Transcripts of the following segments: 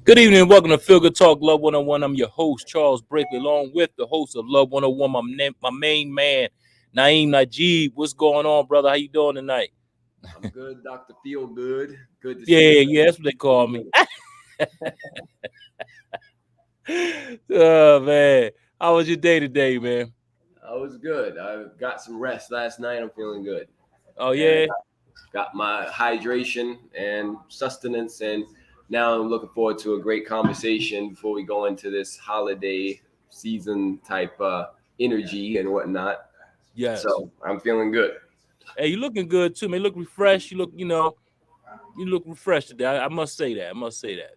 Good evening and welcome to Feel Good Talk Love 101. I'm your host, Charles Blakely, along with the host of Love 101, my main man, Naeem Najib. What's going on, brother? How you doing tonight? I'm good, Dr. Feel Good. Good to see you. Yeah, that's what they call me. Oh, man. How was your day today, man? I was good. I got some rest last night. I'm feeling good. Oh, yeah? Got my hydration and sustenance, and now I'm looking forward to a great conversation before we go into this holiday season type energy and whatnot. Yes. So I'm feeling good. Hey, you looking good, too, man. You look refreshed. You look refreshed today. I must say that.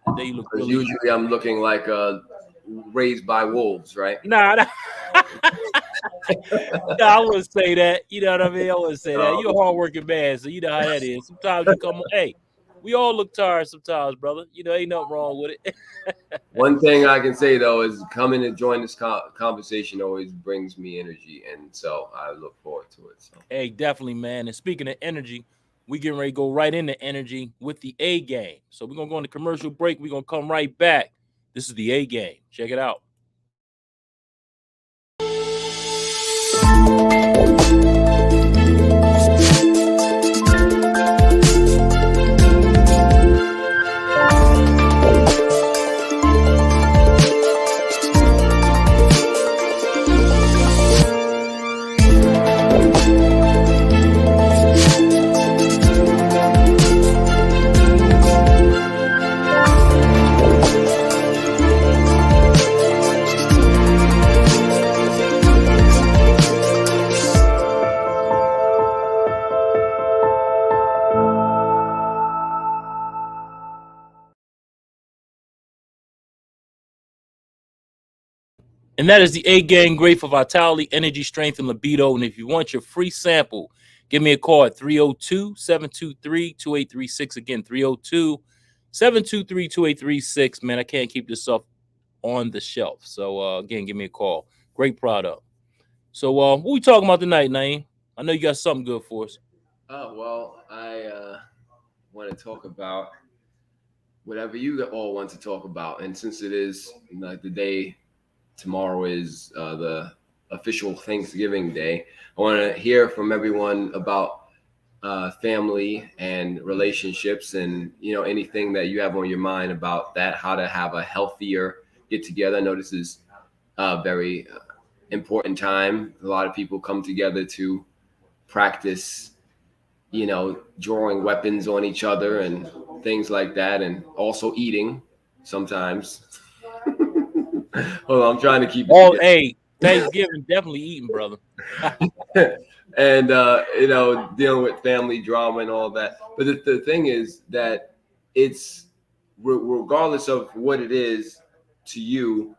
Today you look really... Usually I'm looking like raised by wolves, right? Nah. No, I wouldn't say that. You know what I mean? I wouldn't say that. You're a hardworking man, so you know how that is. Sometimes you come on. Hey, we all look tired sometimes, brother. You know, ain't nothing wrong with it. One thing I can say, though, is coming and join this conversation always brings me energy, and so I look forward to it. So. Hey, definitely, man. And speaking of energy, we getting ready to go right into energy with the A game. So we're going to go on the commercial break. We're going to come right back. This is the A game. Check it out. And that is the A Gang, great for vitality, energy, strength, and libido. And if you want your free sample, give me a call at 302-723-2836. Again, 302-723-2836. Man, I can't keep this up on the shelf. So, again, give me a call. Great product. So, what we talking about tonight, Naeem? I know you got something good for us. Oh, well, I want to talk about whatever you all want to talk about. And since it is like the day... tomorrow is the official Thanksgiving Day. I want to hear from everyone about family and relationships, and anything that you have on your mind about that, how to have a healthier get together. I know this is a very important time. A lot of people come together to practice, drawing weapons on each other and things like that, and also eating sometimes. Hold on, I'm trying to keep it together. Hey, Thanksgiving, definitely eating, brother. And dealing with family drama and all that. But the thing is that it's regardless of what it is to you,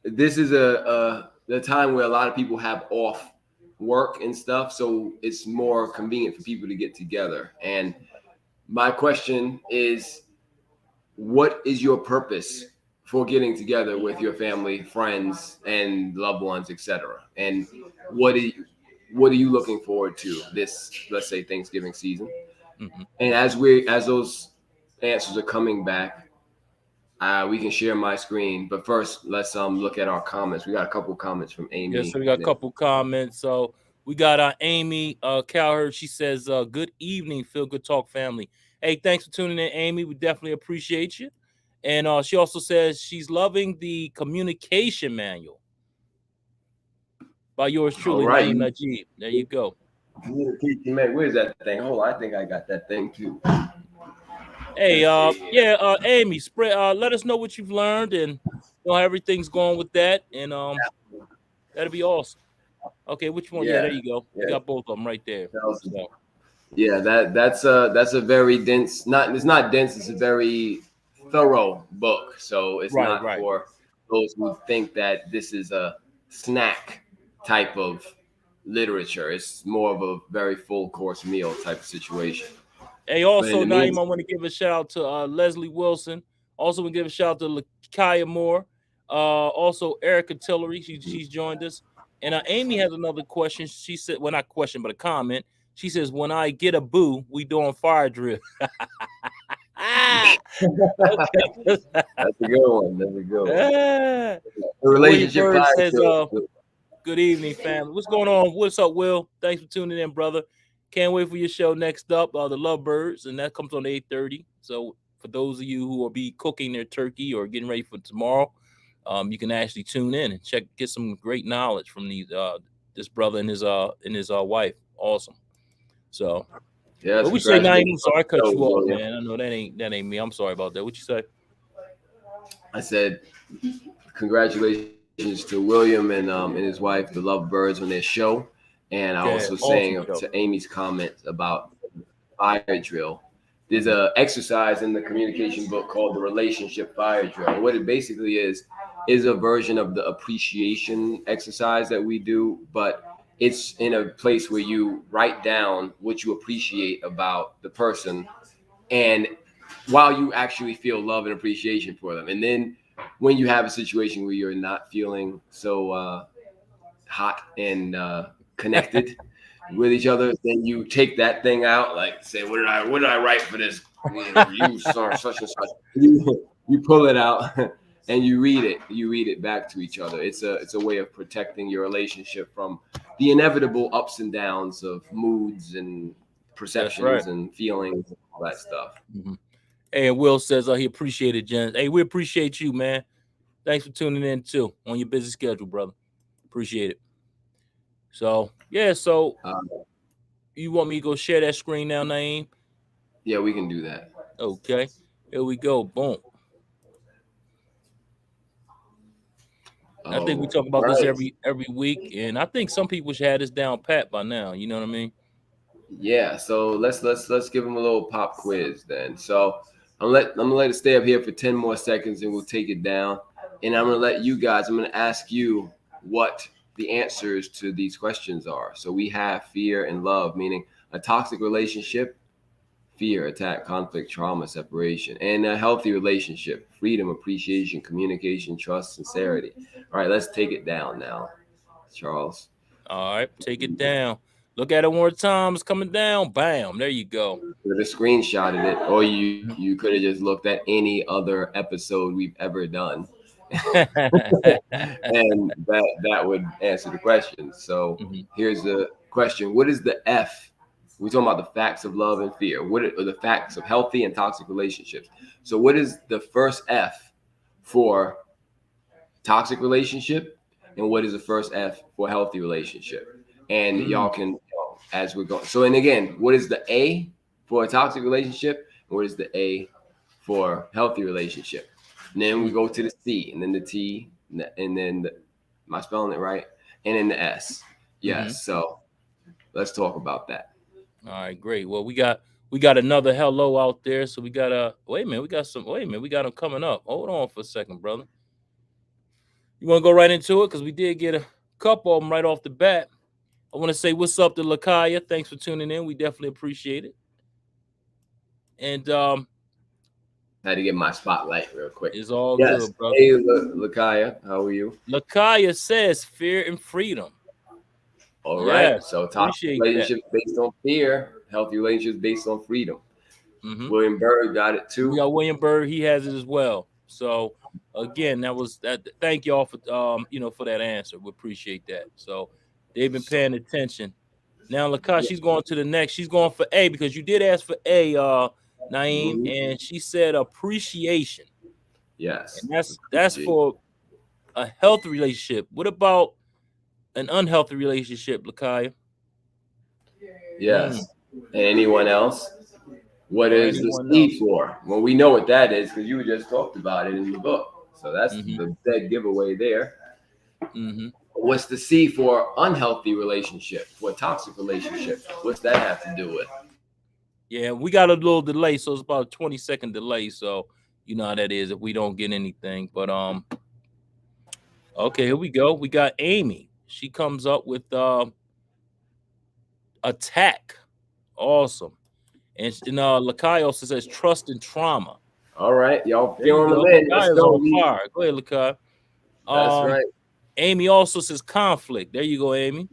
this is the time where a lot of people have off work and stuff, so it's more convenient for people to get together. And my question is, what is your purpose for getting together with your family, friends, and loved ones, etc.? And what are you looking forward to this, let's say, Thanksgiving season? Mm-hmm. And as those answers are coming back, we can share my screen. But first, let's look at our comments. We got a couple comments from Amy. Yes, so we got a couple comments. So we got Amy Cowherd. She says, "Good evening, Feel Good Talk family." Hey, thanks for tuning in, Amy. We definitely appreciate you. And she also says she's loving the communication manual by yours truly, Naeem Najib. There you go. Communication manual. Where's that thing? Hold on, I think I got that thing too. Hey, Amy, let us know what you've learned and how everything's going with that, and that'll be awesome. Okay, which one? Yeah, there you go. Yeah. You got both of them right there. So. Yeah, that's a very dense. It's not dense. It's a very thorough book. So it's not for those who think that this is a snack type of literature. It's more of a very full course meal type of situation. Hey, also, Naeem, I want to give a shout out to Leslie Wilson. Also, want to give a shout out to Lakaya Moore. Also, Erica Tillery. She's joined us. And Amy has another question. She said, well, not question, but a comment. She says, when I get a boo, we doing fire drill. That's a good one. That's a good one. The The relationship William Bird fire says, drill. good evening, family. What's going on? What's up, Will? Thanks for tuning in, brother. Can't wait for your show next up, the Lovebirds, and that comes on 8:30. So for those of you who will be cooking their turkey or getting ready for tomorrow, you can actually tune in and get some great knowledge from this brother and his wife. Awesome. So Yes, what we say, Naeem? congratulations. Sorry, I cut you off, William. man. I know that ain't me. I'm sorry about that. What you say? I said congratulations to William and his wife, the Lovebirds, on their show. And I also saying to Amy's comments about fire drill. There's a exercise in the communication book called the relationship fire drill. And what it basically is a version of the appreciation exercise that we do, but it's in a place where you write down what you appreciate about the person, and while you actually feel love and appreciation for them. And then when you have a situation where you're not feeling so hot and connected with each other, then you take that thing out, like say, what did I write for this? You saw such and such. You pull it out and you read it back to each other. It's a way of protecting your relationship from the inevitable ups and downs of moods and perceptions and feelings and all that stuff. Mm-hmm. Hey, and Will says he appreciated Jen. Hey, we appreciate you, man. Thanks for tuning in too on your busy schedule, brother. Appreciate it. So yeah, you want me to go share that screen now, Naeem? Yeah, we can do that. Okay, here we go. Boom. I think we talk about this every week, and I think some people should have this down pat by now. You know what I mean? Yeah. So let's give them a little pop quiz then. So I'm gonna let it stay up here for 10 more seconds, and we'll take it down. And I'm gonna let you guys. I'm gonna ask you what the answers to these questions are. So we have fear and love, meaning a toxic relationship, fear, attack, conflict, trauma, separation, and a healthy relationship, freedom, appreciation, communication, trust, sincerity. All right, let's take it down now, Charles. All right, take it down. Look at it one more time. It's coming down. Bam. There you go. Could have screenshotted it, or you could have just looked at any other episode we've ever done. And that would answer the question. So here's the question: what is the F? We're talking about the facts of love and fear. What are the facts of healthy and toxic relationships? So what is the first F for toxic relationship, and what is the first F for healthy relationship? And y'all can, as we're going. So, and again, what is the A for a toxic relationship? And what is the A for healthy relationship? And then we go to the C, and then the T, and then am I spelling it right? And then the S. Yes. So let's talk about that. All right, great. Well, we got another hello out there. So we got wait a minute, we got them coming up. Hold on for a second, brother. You want to go right into it? Because we did get a couple of them right off the bat. I want to say what's up to Lakaya. Thanks for tuning in. We definitely appreciate it. And I had to get my spotlight real quick. It's all good, brother. Hey, Lakaya, how are you? Lakaya says fear and freedom. All right. So toxic relationships based on fear, healthy relationships based on freedom. William Bird got it too. We got William Bird. He has it as well. So again, thank y'all for for that answer. We appreciate that. So they've been paying attention. Now Lakaya, she's going to the next. She's going for A because you did ask for A, Naeem, and she said appreciation. Yes. And that's for a healthy relationship. What about an unhealthy relationship, Lakaya? Yes. And anyone else? What is the C for? Well, we know what that is because you just talked about it in the book. So that's the dead giveaway there. What's the C for unhealthy relationship, for a toxic relationship? What's that have to do with? Yeah, we got a little delay, so it's about a 20-second delay. So you know how that is if we don't get anything. But okay, here we go. We got Amy. She comes up with attack. Awesome. And Lakaya also says trust and trauma. All right, y'all feeling them in. Let's go. On fire. Go ahead, Lakaya. That's right. Amy also says conflict. There you go, Amy.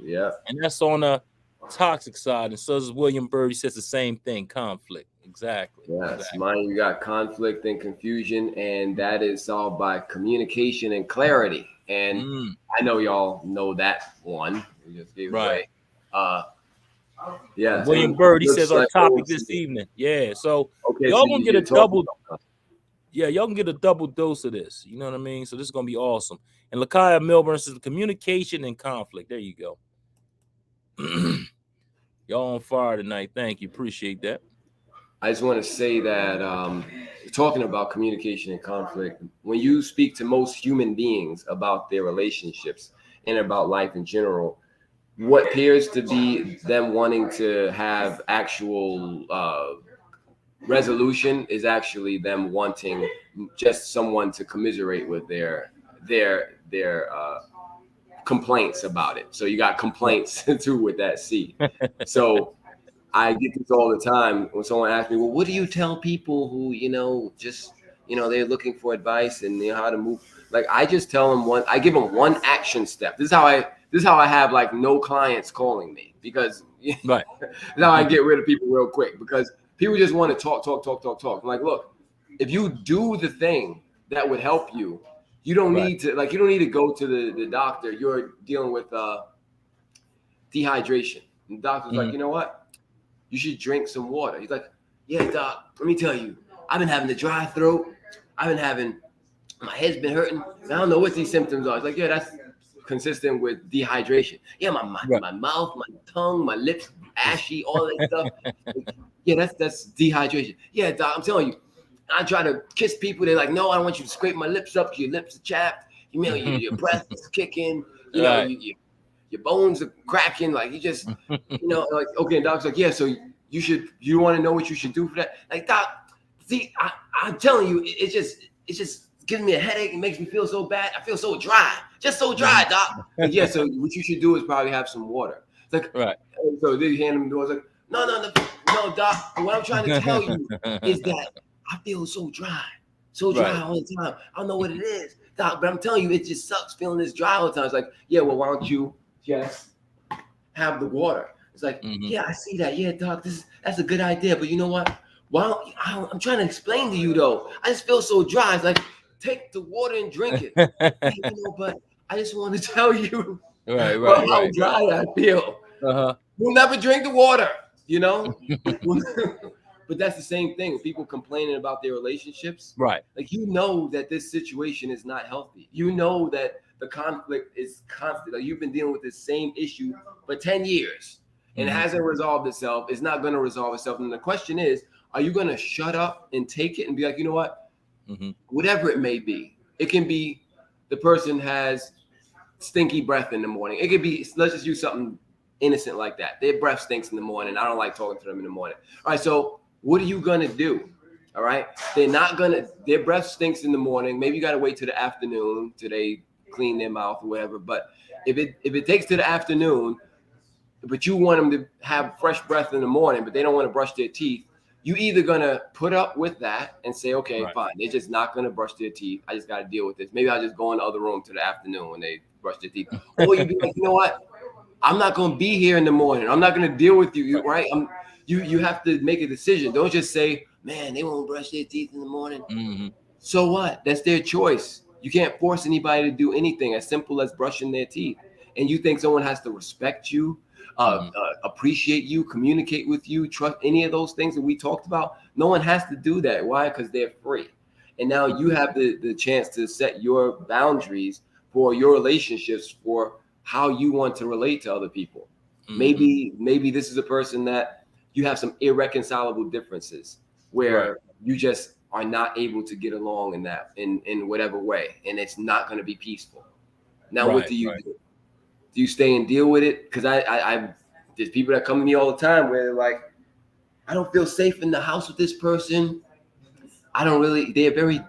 Yeah. And that's on the toxic side. And so does William Bird. He says the same thing, conflict. Exactly. Yes, Exactly. mine, you got conflict and confusion, and that is solved by communication and clarity. And Mm, I know y'all know that one. We just gave it right. away. Uh, yes, William and Bird, he says looks our like, oh, topic this evening. Yeah. So okay, so y'all gonna get a you're talking double. about. Yeah, y'all can get a double dose of this. You know what I mean? So this is gonna be awesome. And Lakaya Milburn says communication and conflict. There you go. Y'all on fire tonight. Thank you. Appreciate that. I just want to say that talking about communication and conflict, when you speak to most human beings about their relationships and about life in general, what appears to be them wanting to have actual resolution is actually them wanting just someone to commiserate with their complaints about it. So you got complaints too with that C. So I get this all the time when someone asks me, well, what do you tell people who, just, they're looking for advice and how to move? Like, I just tell them I give them one action step. This is how I have like no clients calling me, because Right. now I get rid of people real quick, because people just want to talk. I'm like, look, if you do the thing that would help you, you don't Right. need to go to the doctor. You're dealing with dehydration. And the doctor's like, Mhm. you know what? You should drink some water. He's like, yeah, doc, let me tell you, I've been having a dry throat. My head's been hurting. I don't know what these symptoms are. It's like, yeah, that's consistent with dehydration. Yeah, my Right. mouth, my tongue, my lips, ashy, all that stuff. Yeah, that's dehydration. Yeah, doc, I'm telling you, I try to kiss people. They're like, no, I don't want you to scrape my lips up. Your lips are chapped. Your breath is kicking. Right. Your bones are cracking. Like, you just, like, okay. And doc's like, yeah, so you want to know what you should do for that? Like, doc, see, I'm telling you, it's just giving me a headache. It makes me feel so bad. I feel so dry, just so dry, doc. Like, yeah, so what you should do is probably have some water. It's like, Right. so they hand him the door. It's like, no, doc. What I'm trying to tell you is that I feel so dry Right. all the time. I don't know what it is, doc, but I'm telling you, it just sucks feeling this dry all the time. It's like, yeah, well, why don't you just have the water? It's like, Mhm. yeah, I see that. Yeah, doc, that's a good idea. But you know what? I'm trying to explain to you though. I just feel so dry. It's like, take the water and drink it. Yeah, but I just want to tell you Right. well, Right. how Right. dry I feel. Uh-huh. We'll never drink the water, you know? But that's the same thing. People complaining about their relationships. Right. Like, you know that this situation is not healthy. You know that the conflict is constant. Like, you've been dealing with this same issue for 10 years and it Mhm. hasn't resolved itself. It's not going to resolve itself. And the question is, are you going to shut up and take it and be like, you know what? Mhm. Whatever it may be. It can be the person has stinky breath in the morning. It could be, let's just use something innocent like that. Their breath stinks in the morning. I don't like talking to them in the morning. All right, so what are you gonna do? All right, their breath stinks in the morning. Maybe you gotta wait till the afternoon till they clean their mouth or whatever. But if it takes to the afternoon, but you want them to have fresh breath in the morning, but they don't want to brush their teeth, you either gonna put up with that and say, okay, Right. fine, they're just not gonna brush their teeth. I just gotta deal with this. Maybe I'll just go in the other room to the afternoon when they brush their teeth. Or you be like, you know what? I'm not gonna be here in the morning. I'm not gonna deal with you, right? You have to make a decision. Don't just say, man, they won't brush their teeth in the morning. Mhm. So what? That's their choice. You can't force anybody to do anything as simple as brushing their teeth. And you think someone has to respect you, Mhm. appreciate you, communicate with you, trust any of those things that we talked about? No one has to do that. Why? Because they're free. And now you have the chance to set your boundaries for your relationships, for how you want to relate to other people. Mhm. Maybe this is a person that you have some irreconcilable differences Right. where you just are not able to get along in whatever way, and it's not going to be peaceful. Now, what Right. do you Right. do? Do you stay and deal with it? Because I there's people that come to me all the time where they're like, I don't feel safe in the house with this person. I don't really. They're very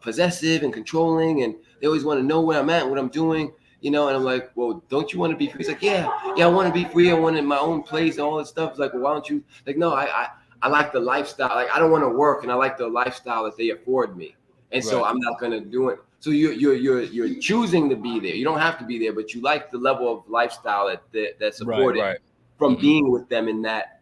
possessive and controlling, and they always want to know where I'm at, what I'm doing. And I'm like, well, don't you want to be free? He's like, yeah, I want to be free. I want it in my own place and all this stuff. It's like, well, why don't you? Like, no, I like the lifestyle. Like, I don't want to work, and I like the lifestyle that they afford me, and so Right. I'm not gonna do it. So you're choosing to be there. You don't have to be there, but you like the level of lifestyle that's Right. afforded Right. from Mhm. being with them in that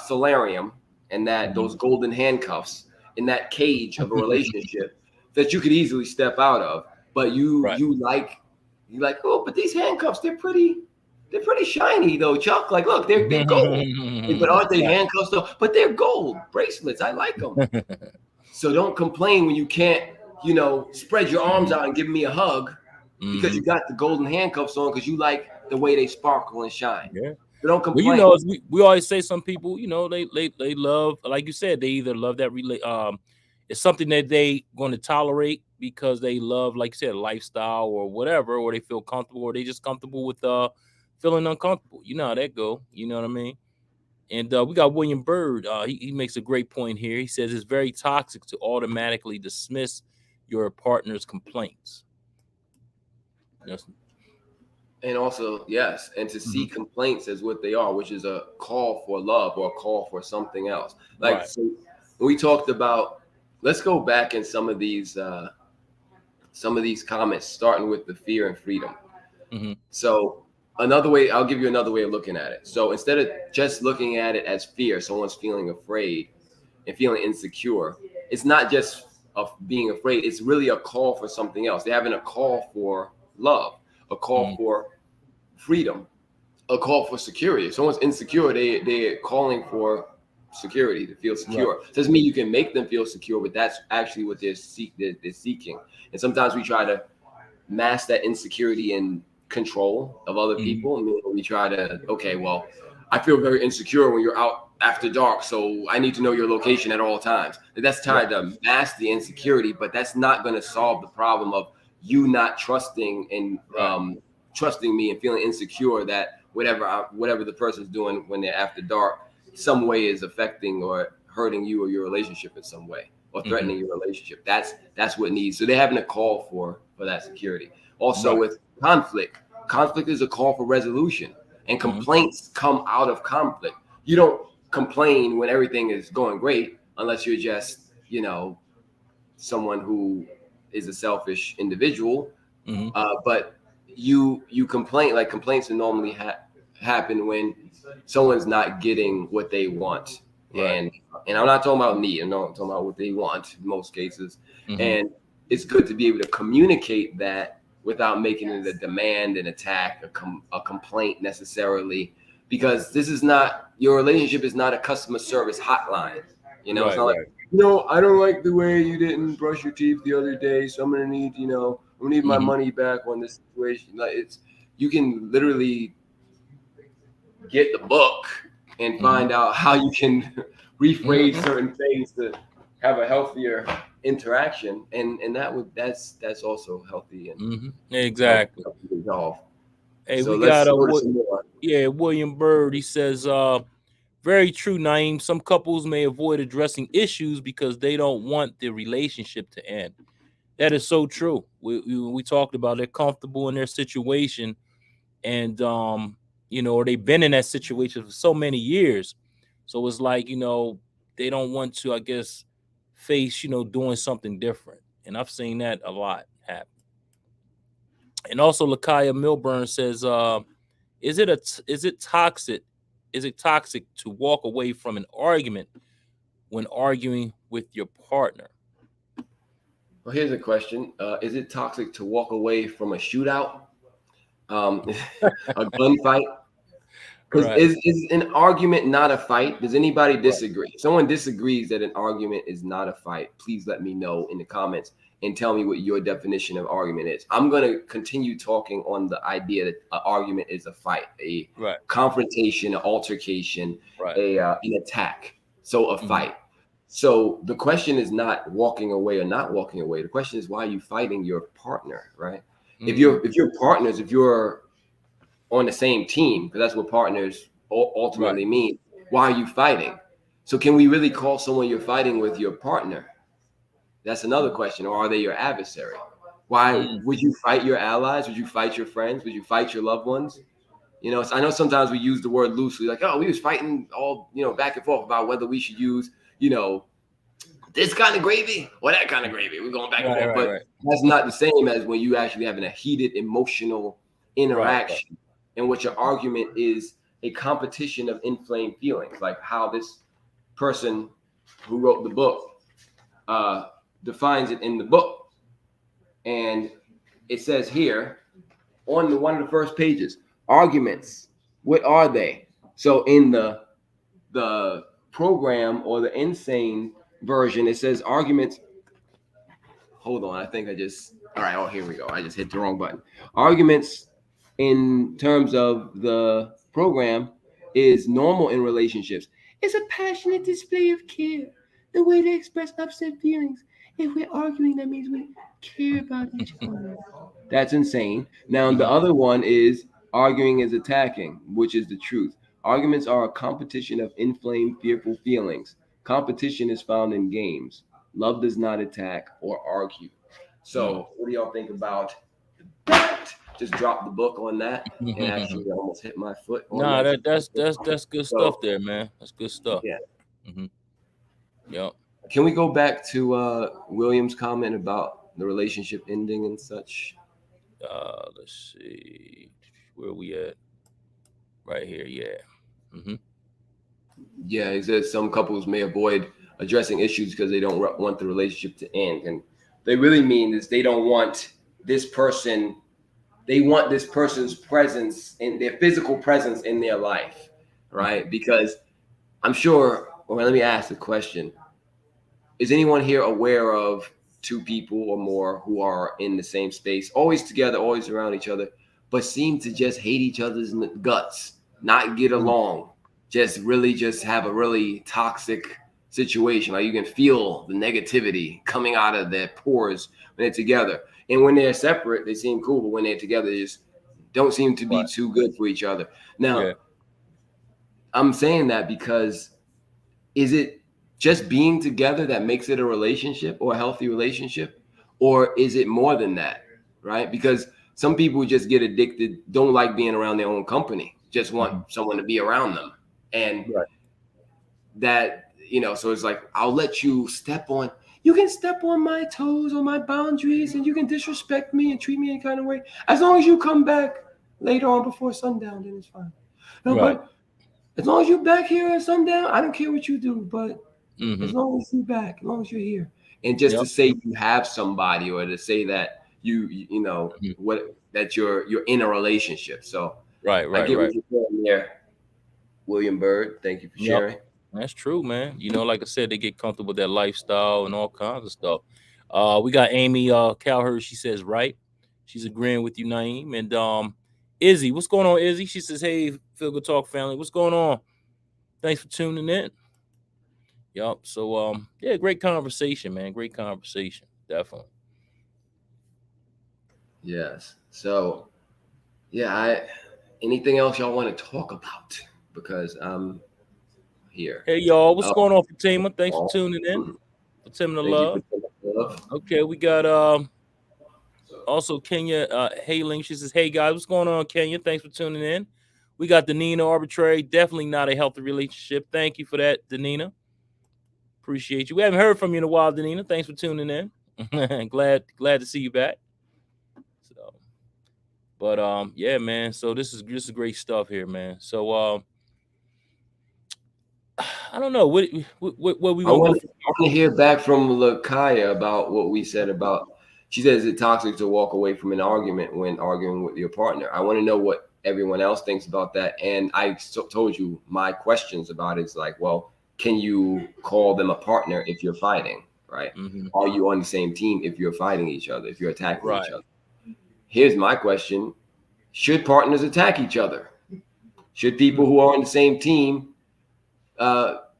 solarium and that those golden handcuffs in that cage of a relationship that you could easily step out of, but you like oh, but these handcuffs, they're pretty shiny though, Chuck. Like, look, they're gold. But aren't they handcuffs though? But they're gold bracelets. I like them. So don't complain when you can't, spread your arms out and give me a hug because you got the golden handcuffs on because you like the way they sparkle and shine. Yeah. So don't complain. Well, we always say some people, they love, like you said, they either love that it's something that they going to tolerate because they love, like you said, lifestyle or whatever, or they feel comfortable, or they just comfortable with feeling uncomfortable. You know how that go. You know what I mean? And we got William Bird. He makes a great point here. He says it's very toxic to automatically dismiss your partner's complaints. Yes. And also, yes, and to see complaints as what they are, which is a call for love or a call for something else. Like, so when we talked about, let's go back in some of these comments, starting with the fear and freedom. So another way, I'll give you another way of looking at it. So instead of just looking at it as fear, someone's feeling afraid and feeling insecure, it's not just of being afraid. It's really a call for something else. They're having a call for love, a call for freedom, a call for security. If someone's insecure, they're calling for security, to feel secure. Doesn't mean you can make them feel secure, but that's actually what they're seeking. And sometimes we try to mask that insecurity in control of other people. I mean, we try to, okay, well, I feel very insecure when you're out after dark, so I need to know your location at all times. That's trying to mask the insecurity, but that's not going to solve the problem of you not trusting and trusting me and feeling insecure that whatever the person's doing when they're after dark, some way is affecting or hurting you or your relationship in some way, or threatening your relationship. That's what needs. So they're having a call for that security. Also with conflict is a call for resolution, and complaints come out of conflict. You don't complain when everything is going great unless you're just, someone who is a selfish individual. But you complain, like complaints normally happen when someone's not getting what they want. And I'm not talking about need, I'm not talking about what they want in most cases. And it's good to be able to communicate that without making it a demand, an attack, a complaint necessarily, because this is not, your relationship is not a customer service hotline. It's not like, I don't like the way you didn't brush your teeth the other day, so I'm gonna need, I'm gonna need my money back on this situation. Like, you can literally get the book and find out how you can rephrase certain things to have a healthier interaction, and that's also healthy and exactly. Hey, so we got William Bird. He says, very true, Naeem. Some couples may avoid addressing issues because they don't want the relationship to end. That is so true. We talked about they're comfortable in their situation, and or they've been in that situation for so many years. So it's like, they don't want to, I guess, face, doing something different. And I've seen that a lot happen. And also Lakaya Milburn says, is it toxic to walk away from an argument when arguing with your partner? Well, here's a question. Is it toxic to walk away from a shootout? A gunfight? Because is an argument not a fight? Does anybody disagree? If someone disagrees that an argument is not a fight, please let me know in the comments and tell me what your definition of argument is. I'm going to continue talking on the idea that an argument is a fight, a confrontation, an altercation, an attack. So a fight. So the question is not walking away or not walking away. The question is, why are you fighting your partner, right? If you're partners, if you're on the same team, because that's what partners ultimately mean, why are you fighting? So can we really call someone you're fighting with your partner? That's another question. Or are they your adversary? Why would you fight your allies? Would you fight your friends? Would you fight your loved ones? I know sometimes we use the word loosely, like, oh, we was fighting all, back and forth about whether we should use, this kind of gravy or that kind of gravy. We're going back and forth. But that's not the same as when you actually having a heated emotional interaction. And what your argument is a competition of inflamed feelings, like how this person who wrote the book defines it in the book. And it says here on one of the first pages, arguments, what are they? So in the program or the insane version, it says arguments. Hold on, I think I just, all right, oh, here we go. I just hit the wrong button. Arguments in terms of the program is normal in relationships. It's a passionate display of care, the way to express upset feelings. If we're arguing, that means we care about each other. That's insane. Now, the other one is arguing is attacking, which is the truth. Arguments are a competition of inflamed, fearful feelings. Competition is found in games. Love does not attack or argue. So, what do y'all think about that? Just drop the book on that, and actually almost hit my foot. Nah, that's good stuff there, man. That's good stuff. Yeah. Yep. Can we go back to William's comment about the relationship ending and such? Let's see. Where are we at? Right here, yeah. Yeah, he says some couples may avoid addressing issues because they don't want the relationship to end. And they really mean is they don't want this person, they want this person's presence and their physical presence in their life, right? Because I'm sure, well, let me ask the question. Is anyone here aware of two people or more who are in the same space, always together, always around each other, but seem to just hate each other's guts, not get along, just have a really toxic situation? Like you can feel the negativity coming out of their pores when they're together. And when they're separate, they seem cool, but when they're together, they just don't seem to be too good for each other. Now, I'm saying that because is it just being together that makes it a relationship or a healthy relationship? Or is it more than that, right? Because some people just get addicted, don't like being around their own company, just want someone to be around them. And that, so it's like, I'll let you you can step on my toes or my boundaries and you can disrespect me and treat me any kind of way. As long as you come back later on before sundown, then it's fine. No, but as long as you're back here at sundown, I don't care what you do, but as long as you're back, as long as you're here. And just to say you have somebody or to say that that you're in a relationship. So I get what you're saying there, William Bird. Thank you for sharing. That's true, man. Like I said, they get comfortable with their lifestyle and all kinds of stuff. We got Amy Cowherd. She says, right. She's agreeing with you, Naeem. And Izzy, what's going on, Izzy? She says, hey, Feel Good Talk family. What's going on? Thanks for tuning in. Yup. So, great conversation, man. Great conversation. Definitely. Yes. So, anything else y'all want to talk about? Because I'm here. Hey, y'all. What's going on, Fatima? Thanks for tuning in. Fatima Love. Okay, we got also Kenya Hailing. She says, hey, guys, what's going on, Kenya? Thanks for tuning in. We got Danina Arbitrary. Definitely not a healthy relationship. Thank you for that, Danina. Appreciate you. We haven't heard from you in a while, Danina. Thanks for tuning in. glad to see you back. So, but yeah, man. So this is great stuff here, man. So I don't know what we I want to hear back from Lakaya about what we said about. She says it's toxic to walk away from an argument when arguing with your partner. I want to know what everyone else thinks about that. And I told you my questions about it. It's like, well, can you call them a partner if you're fighting, right? Are you on the same team if you're fighting each other, if you're attacking each other? Here's my question. Should partners attack each other? Should people who are on the same team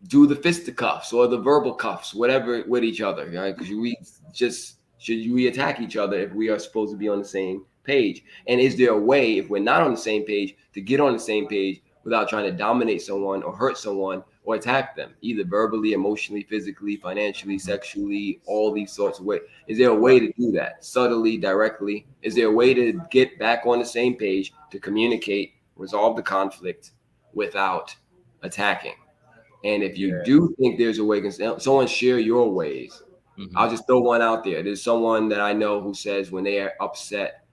do the fisticuffs or the verbal cuffs, whatever, with each other, right? Because should we attack each other if we are supposed to be on the same page? And is there a way, if we're not on the same page, to get on the same page without trying to dominate someone or hurt someone or attack them, either verbally, emotionally, physically, financially, sexually, all these sorts of ways? Is there a way to do that subtly, directly? Is there a way to get back on the same page, to communicate, resolve the conflict without attacking? And if you do think there's a way, can someone share your ways? I'll just throw one out there. There's someone that I know who says when they are upset,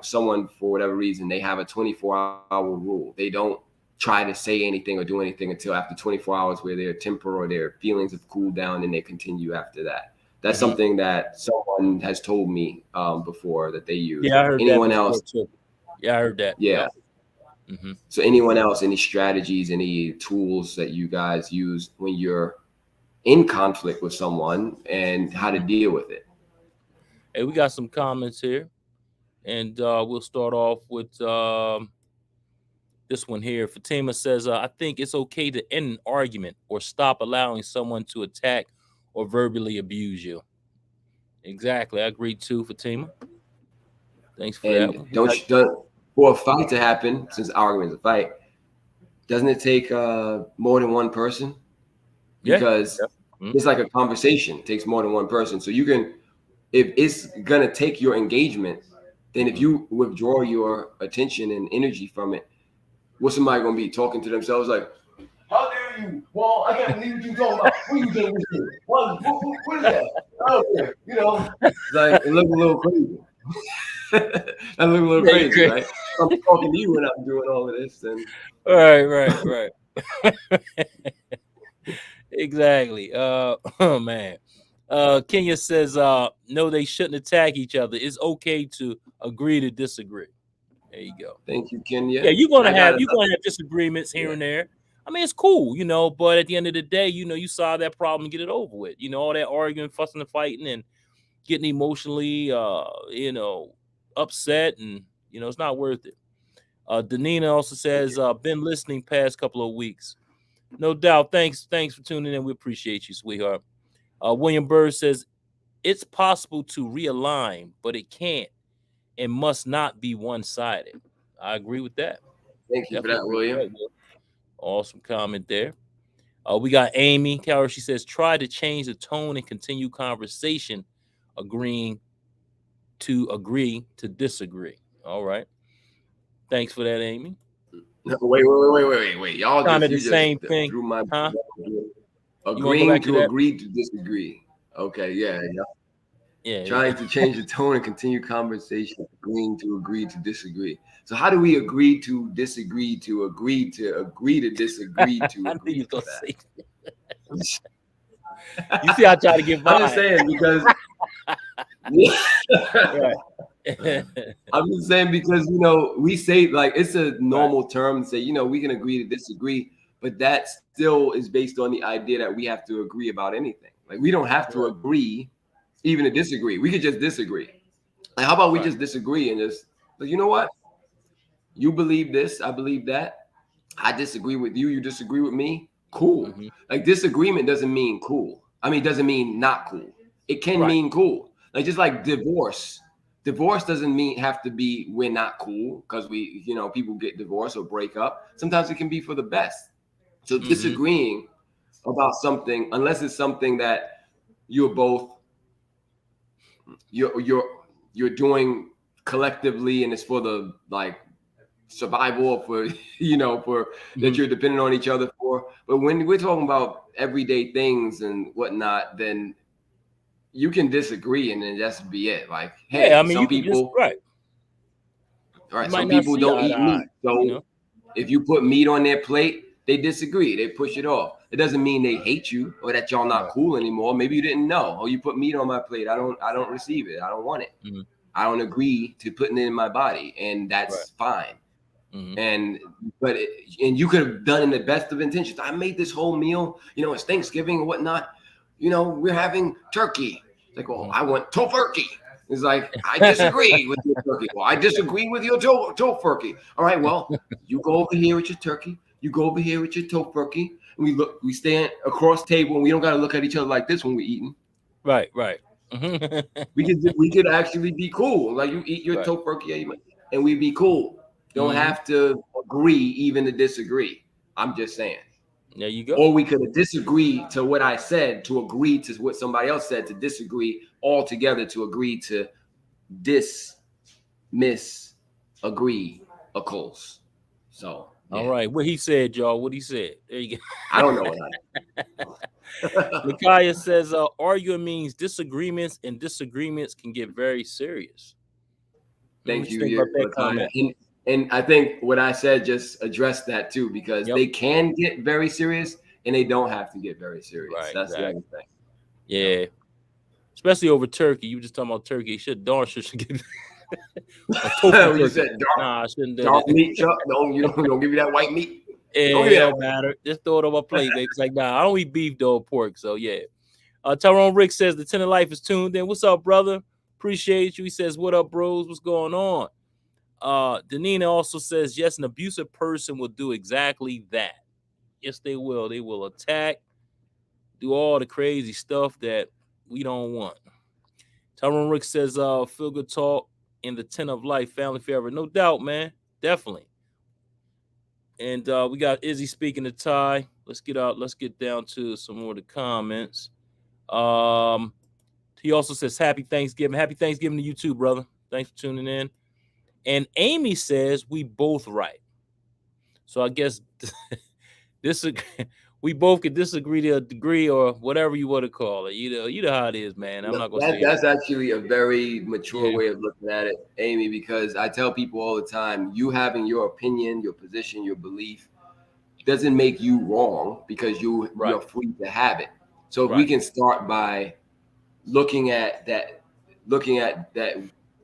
someone for whatever reason, they have a 24-hour rule. They don't try to say anything or do anything until after 24 hours where their temper or their feelings have cooled down, and they continue after that. That's something that someone has told me before that they use. Yeah, I heard anyone that else? Too. Yeah, I heard that. Yeah. So anyone else, any strategies, any tools that you guys use when you're in conflict with someone and how to deal with it? Hey, we got some comments here, and we'll start off with this one here. Fatima says, I think it's okay to end an argument or stop allowing someone to attack or verbally abuse you. Exactly. I agree too, Fatima. Thanks for that one. For a fight to happen, since argument's a fight, doesn't it take more than one person? Because it's like a conversation. It takes more than one person. So you can, if it's going to take your engagement, then if you withdraw your attention and energy from it, what's somebody going to be talking to themselves like, how dare you? Well, I can't believe what you talking about. What are you doing with you? What is that? Okay. You know, it's like, it looks a little crazy. I look a little crazy, right? I'm talking to you when I'm doing all of this. And right. Exactly. Oh man. Kenya says, no, they shouldn't attack each other. It's okay to agree to disagree. There you go. Thank you, Kenya. Yeah, you're gonna have disagreements here and there. I mean, it's cool, but at the end of the day, you solve that problem and get it over with. All that arguing, fussing and fighting and getting emotionally upset, and it's not worth it. Danina also says, been listening past couple of weeks. No doubt. Thanks for tuning in. We appreciate you, sweetheart. William Bird says, it's possible to realign, but it can't and must not be one-sided. I agree with that. Thank you for that, William. Awesome comment there. We got Amy Cowher. She says, try to change the tone and continue conversation, agreeing to agree to disagree. All right. Thanks for that, Amy. No, wait. Y'all kind of the same thing. Through my agreeing to agree to disagree. Okay, yeah. Trying to change the tone and continue conversation, agreeing to agree to disagree. So how do we agree to disagree to agree to disagree to agree to that? You see, I try to get by. I'm just saying because I'm just saying because we say like it's a normal term to say we can agree to disagree, but that still is based on the idea that we have to agree about anything. Like we don't have to agree even to disagree. We could just disagree. Like how about we just disagree and just like, you know what? You believe this, I believe that. I disagree with you, you disagree with me. Cool. Like disagreement doesn't mean cool. I mean, it doesn't mean not cool. It can mean cool. Like just like divorce. Divorce doesn't have to be we're not cool because we, people get divorced or break up. Sometimes it can be for the best. So disagreeing about something, unless it's something that you're both you're doing collectively and it's for the like survival for that you're dependent on each other for. But when we're talking about everyday things and whatnot, then you can disagree and then just be it. Like, hey, some people, some people don't eat meat. So if you put meat on their plate, they disagree. They push it off. It doesn't mean they hate you or that y'all not cool anymore. Maybe you didn't know. Oh, you put meat on my plate. I don't receive it. I don't want it. I don't agree to putting it in my body, and that's fine. And you could have done in the best of intentions. I made this whole meal. It's Thanksgiving and whatnot. We're having turkey. It's like, oh, I want tofurkey. It's like, I disagree with your turkey. Well, I disagree with your tofurkey. All right, well, you go over here with your turkey. You go over here with your tofurkey. And we stand across table, and we don't got to look at each other like this when we're eating. Right. we could actually be cool. Like you eat your tofurkey, and we be cool. Don't have to agree even to disagree. I'm just saying. There you go. Or we could disagree to what I said to agree to what somebody else said to disagree altogether to agree to agree occurs. So all right, what he said, y'all. What he said. There you go. I don't know what Micaiah says, arguing means disagreements, and disagreements can get very serious. Thank you. Think about that comment. And I think what I said just addressed that too, because they can get very serious and they don't have to get very serious. Right, That's exactly. the other thing. Yeah. Especially over turkey. You were just talking about turkey. Should get You said I shouldn't do dark that. meat, Chuck. Don't give me that white meat. Yeah, it don't matter. Just throw it on my plate, baby. It's like, nah, I don't eat beef, though, pork. So yeah. Tyrone Rick says the 10 of life is tuned in. What's up, brother? Appreciate you. He says, what up, bros? What's going on? Danina also says, yes, an abusive person will do exactly that. Yes, they will. They will attack, do all the crazy stuff that we don't want. Tyrone Rick says, feel good talk in the 10 of life, family forever. No doubt, man. Definitely. And we got Izzy speaking to Ty. Let's get down to some more of the comments. He also says, happy Thanksgiving. Happy Thanksgiving to you too, brother. Thanks for tuning in. And Amy says we both right. So I guess we both could disagree to a degree or whatever you want to call it. You know how it is, man. I'm not gonna say that's actually a very mature way of looking at it, Amy, because I tell people all the time, you having your opinion, your position, your belief doesn't make you wrong because you're free to have it. So if we can start by looking at that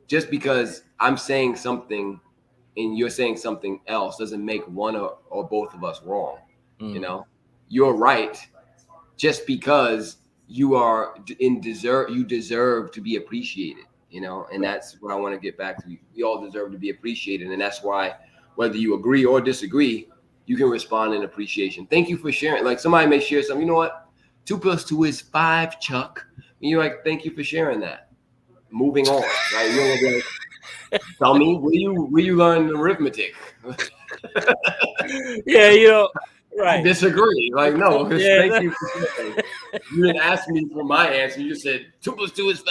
just because I'm saying something and you're saying something else doesn't make one or both of us wrong. You know, you're right just because you deserve to be appreciated, you know, and that's what I want to get back to. We all deserve to be appreciated. And that's why whether you agree or disagree, you can respond in appreciation. Thank you for sharing. Like somebody may share something, you know what? 2 + 2 is 5, Chuck. And you're like, thank you for sharing that. Moving on, right? You're gonna be like, tell me, where you learn arithmetic? Yeah, you know, right. I disagree. Like, no, thank you for sharing. You didn't ask me for my answer. You just said 2 + 2 is 5.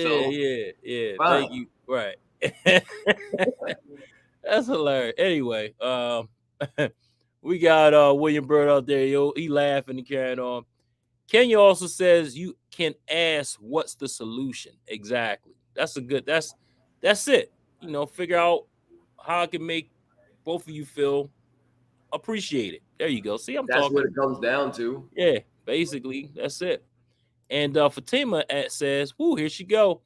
So, yeah. fine. Thank you. Right. That's hilarious. Anyway, we got William Bird out there. Yo, he laughing and carrying on. Kenya also says you can ask what's the solution. Exactly. That's it. You know, figure out how I can make both of you feel appreciated. There you go. See, that's what it comes down to. Yeah, basically, that's it. And Fatima says, "Woo, here she go.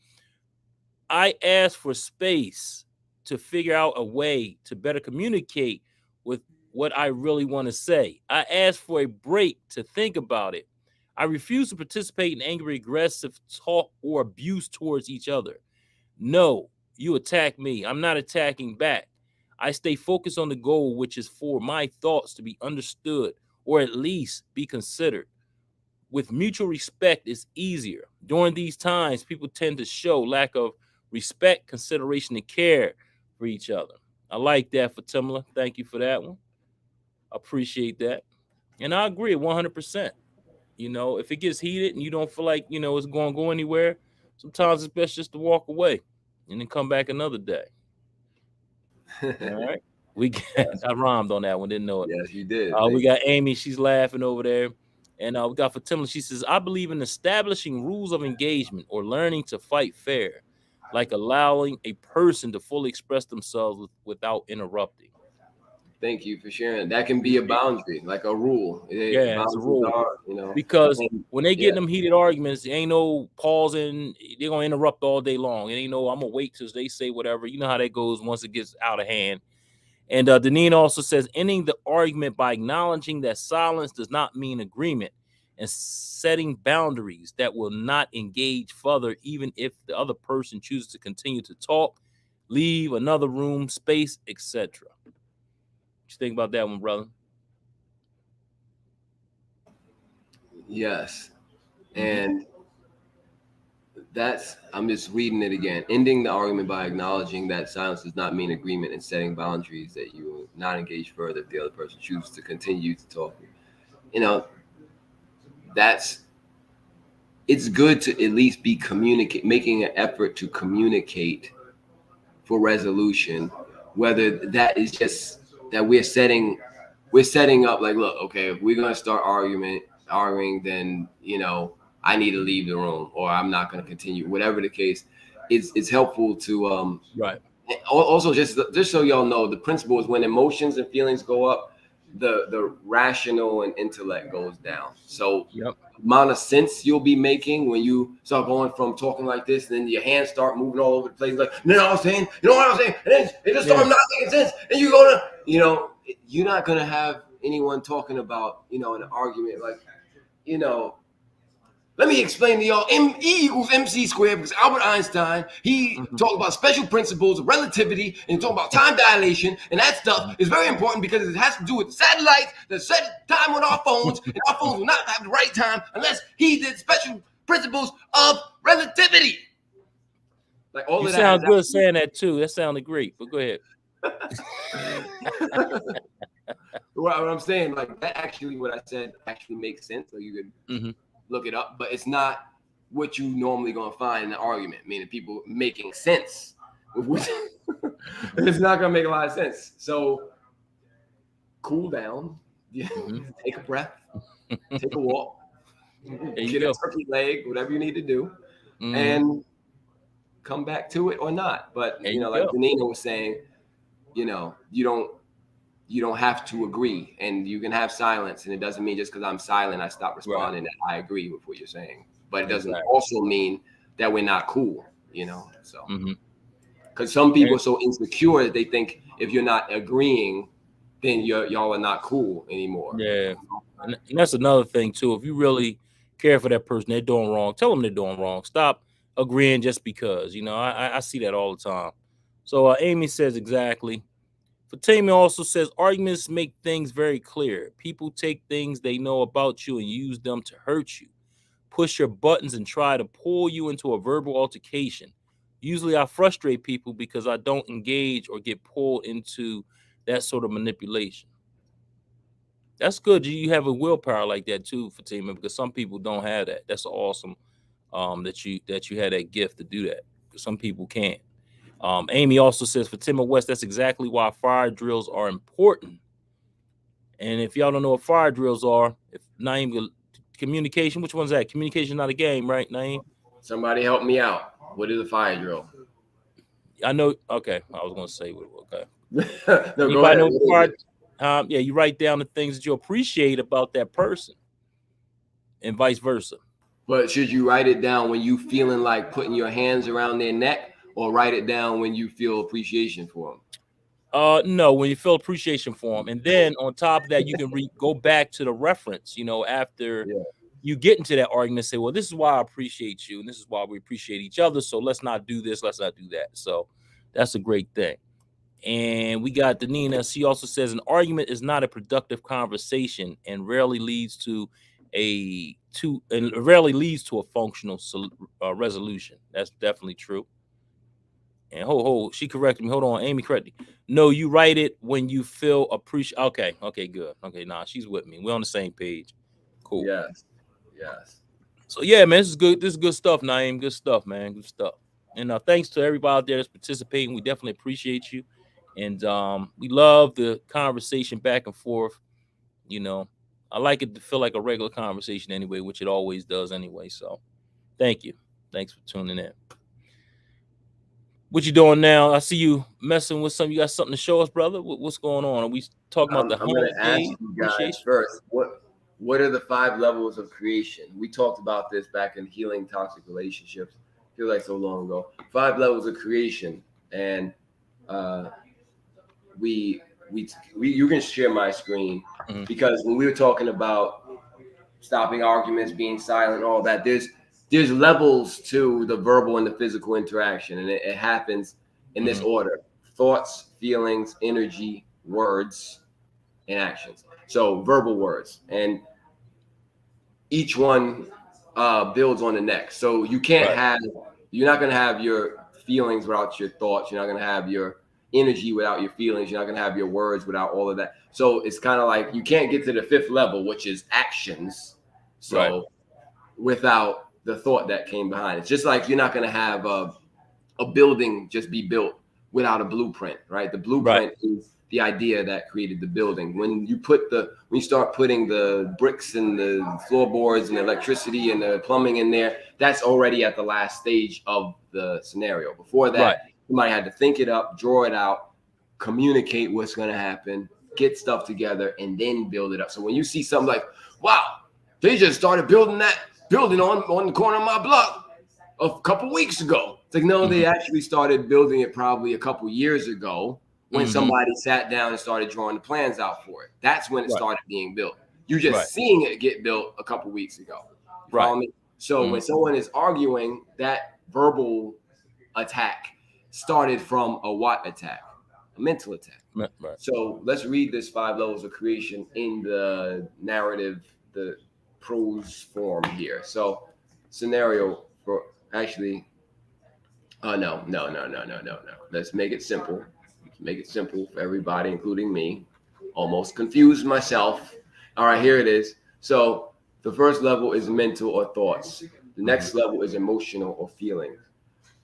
I asked for space to figure out a way to better communicate with what I really want to say. I asked for a break to think about it. I refuse to participate in angry, aggressive talk or abuse towards each other. No, you attack me. I'm not attacking back. I stay focused on the goal, which is for my thoughts to be understood or at least be considered. With mutual respect, it's easier. During these times, people tend to show lack of respect, consideration, and care for each other." I like that, Fatimla. Thank you for that one. Appreciate that. And I agree 100%. You know, if it gets heated and you don't feel like, you know, it's going to go anywhere, sometimes it's best just to walk away and then come back another day. All right. I rhymed on that one, didn't know it. Yes, you did. We got Amy, she's laughing over there. And we got Fatima, she says, I believe in establishing rules of engagement or learning to fight fair, like allowing a person to fully express themselves without interrupting. Thank you for sharing. That can be a boundary, like a rule. Yeah, it's a rule. Because when they get in them heated arguments, there ain't no pausing. They're going to interrupt all day long. It ain't no, I'm going to wait till they say whatever. You know how that goes once it gets out of hand. And Deneen also says, ending the argument by acknowledging that silence does not mean agreement and setting boundaries that will not engage further, even if the other person chooses to continue to talk, leave another room, space, etc. What you think about that one, brother? Yes. And I'm just reading it again. Ending the argument by acknowledging that silence does not mean agreement and setting boundaries that you will not engage further if the other person chooses to continue to talk. You know, it's good to at least be making an effort to communicate for resolution, whether that is just that we're setting up like, look, okay, if we're going to start arguing, then, you know, I need to leave the room or I'm not going to continue, whatever the case. It's helpful to Also, just so y'all know, the principle is when emotions and feelings go up, the rational and intellect goes down. So Yep. amount of sense you'll be making when you start going from talking like this, and then your hands start moving all over the place, like, you know what I'm saying? You know what I'm saying? And then it just starts not making sense. And you go to, you're not gonna have anyone talking about, an argument like, let me explain to y'all E equals MC squared, because Albert Einstein, he talked about special principles of relativity and talking about time dilation, and that stuff is very important because it has to do with the satellites that set time on our phones, and our phones will not have the right time unless he did special principles of relativity. Like all you of sound that good saying that too. That sounded great, but go ahead. What I'm saying, like that actually, what I said actually makes sense. So you could look it up, but it's not what you normally gonna find in an argument, meaning people making sense. It's not gonna make a lot of sense. So cool down, take a breath, take a walk, get a turkey leg, whatever you need to do, and come back to it or not. But like Danina was saying, you don't have to agree, and you can have silence, and it doesn't mean just because I'm silent I stop responding that I agree with what you're saying. But it doesn't also mean that we're not cool, so because some people are so insecure that they think if you're not agreeing, then y'all are not cool anymore. Yeah, and that's another thing too. If you really care for that person, they're doing wrong, tell them they're doing wrong. Stop agreeing just because. I see that all the time. So Amy says exactly. Fatima also says arguments make things very clear. People take things they know about you and use them to hurt you, push your buttons, and try to pull you into a verbal altercation. Usually I frustrate people because I don't engage or get pulled into that sort of manipulation. That's good. You have a willpower like that too, Fatima, because some people don't have that. That's awesome that you had that gift to do that, because some people can't. Amy also says, Fatima West, that's exactly why fire drills are important. And if y'all don't know what fire drills are, if Naeem, communication, which one's that? Communication not a game, right, Naeem? Somebody help me out. What is a fire drill? I know. Okay, I was gonna say okay. No, anybody know fire? Yeah, you write down the things that you appreciate about that person, and vice versa. But should you write it down when you feeling like putting your hands around their neck, or write it down when you feel appreciation for them? No, when you feel appreciation for them, and then on top of that, you can go back to the reference. After you get into that argument, say, well, this is why I appreciate you, and this is why we appreciate each other. So let's not do this, let's not do that. So that's a great thing. And we got Danina. She also says an argument is not a productive conversation and rarely leads to a functional resolution. That's definitely true. And she corrected me. Hold on, Amy corrected me. No, you write it when you feel appreciate. Okay, good. Okay, she's with me. We're on the same page. Cool. Yes. So yeah, man, this is good. This is good stuff, Naeem. Good stuff, man. Good stuff. And thanks to everybody out there that's participating. We definitely appreciate you. And we love the conversation back and forth. I like it to feel like a regular conversation anyway, which it always does anyway. So thank you. Thanks for tuning in. What you doing now? I see you messing with something. You got something to show us, brother? What's going on? Are we talking about the I'm going to ask you guys first, what are the 5 levels of creation? We talked about this back in Healing Toxic Relationships. I feel like so long ago. 5 levels of creation. And you can share my screen, because when we were talking about stopping arguments, being silent, all that, there's levels to the verbal and the physical interaction, and it happens in this order: thoughts, feelings, energy, words, and actions. So verbal words, and each one builds on the next. So you're not going to have your feelings without your thoughts. You're not going to have your energy without your feelings. You're not going to have your words without all of that. So it's kind of like you can't get to the 5th level, which is actions. So without the thought that came behind. It's just like you're not going to have a building just be built without a blueprint, right? The blueprint is the idea that created the building. When you start putting the bricks and the floorboards and the electricity and the plumbing in there, that's already at the last stage of the scenario. Before that, Somebody had to think it up, draw it out, communicate what's going to happen, get stuff together, and then build it up. So when you see something like, wow, they just started building that building on the corner of my block a couple weeks ago. It's like, no, they actually started building it probably a couple years ago when somebody sat down and started drawing the plans out for it. That's when it started being built. You're just seeing it get built a couple weeks ago. Follow me? So when someone is arguing, that verbal attack started from a what attack? A mental attack. Right. So let's read this 5 levels of creation in the narrative, the prose form here. So scenario for actually, no. Let's make it simple. Make it simple for everybody, including me. Almost confused myself. All right, here it is. So the first level is mental or thoughts. The next level is emotional or feelings.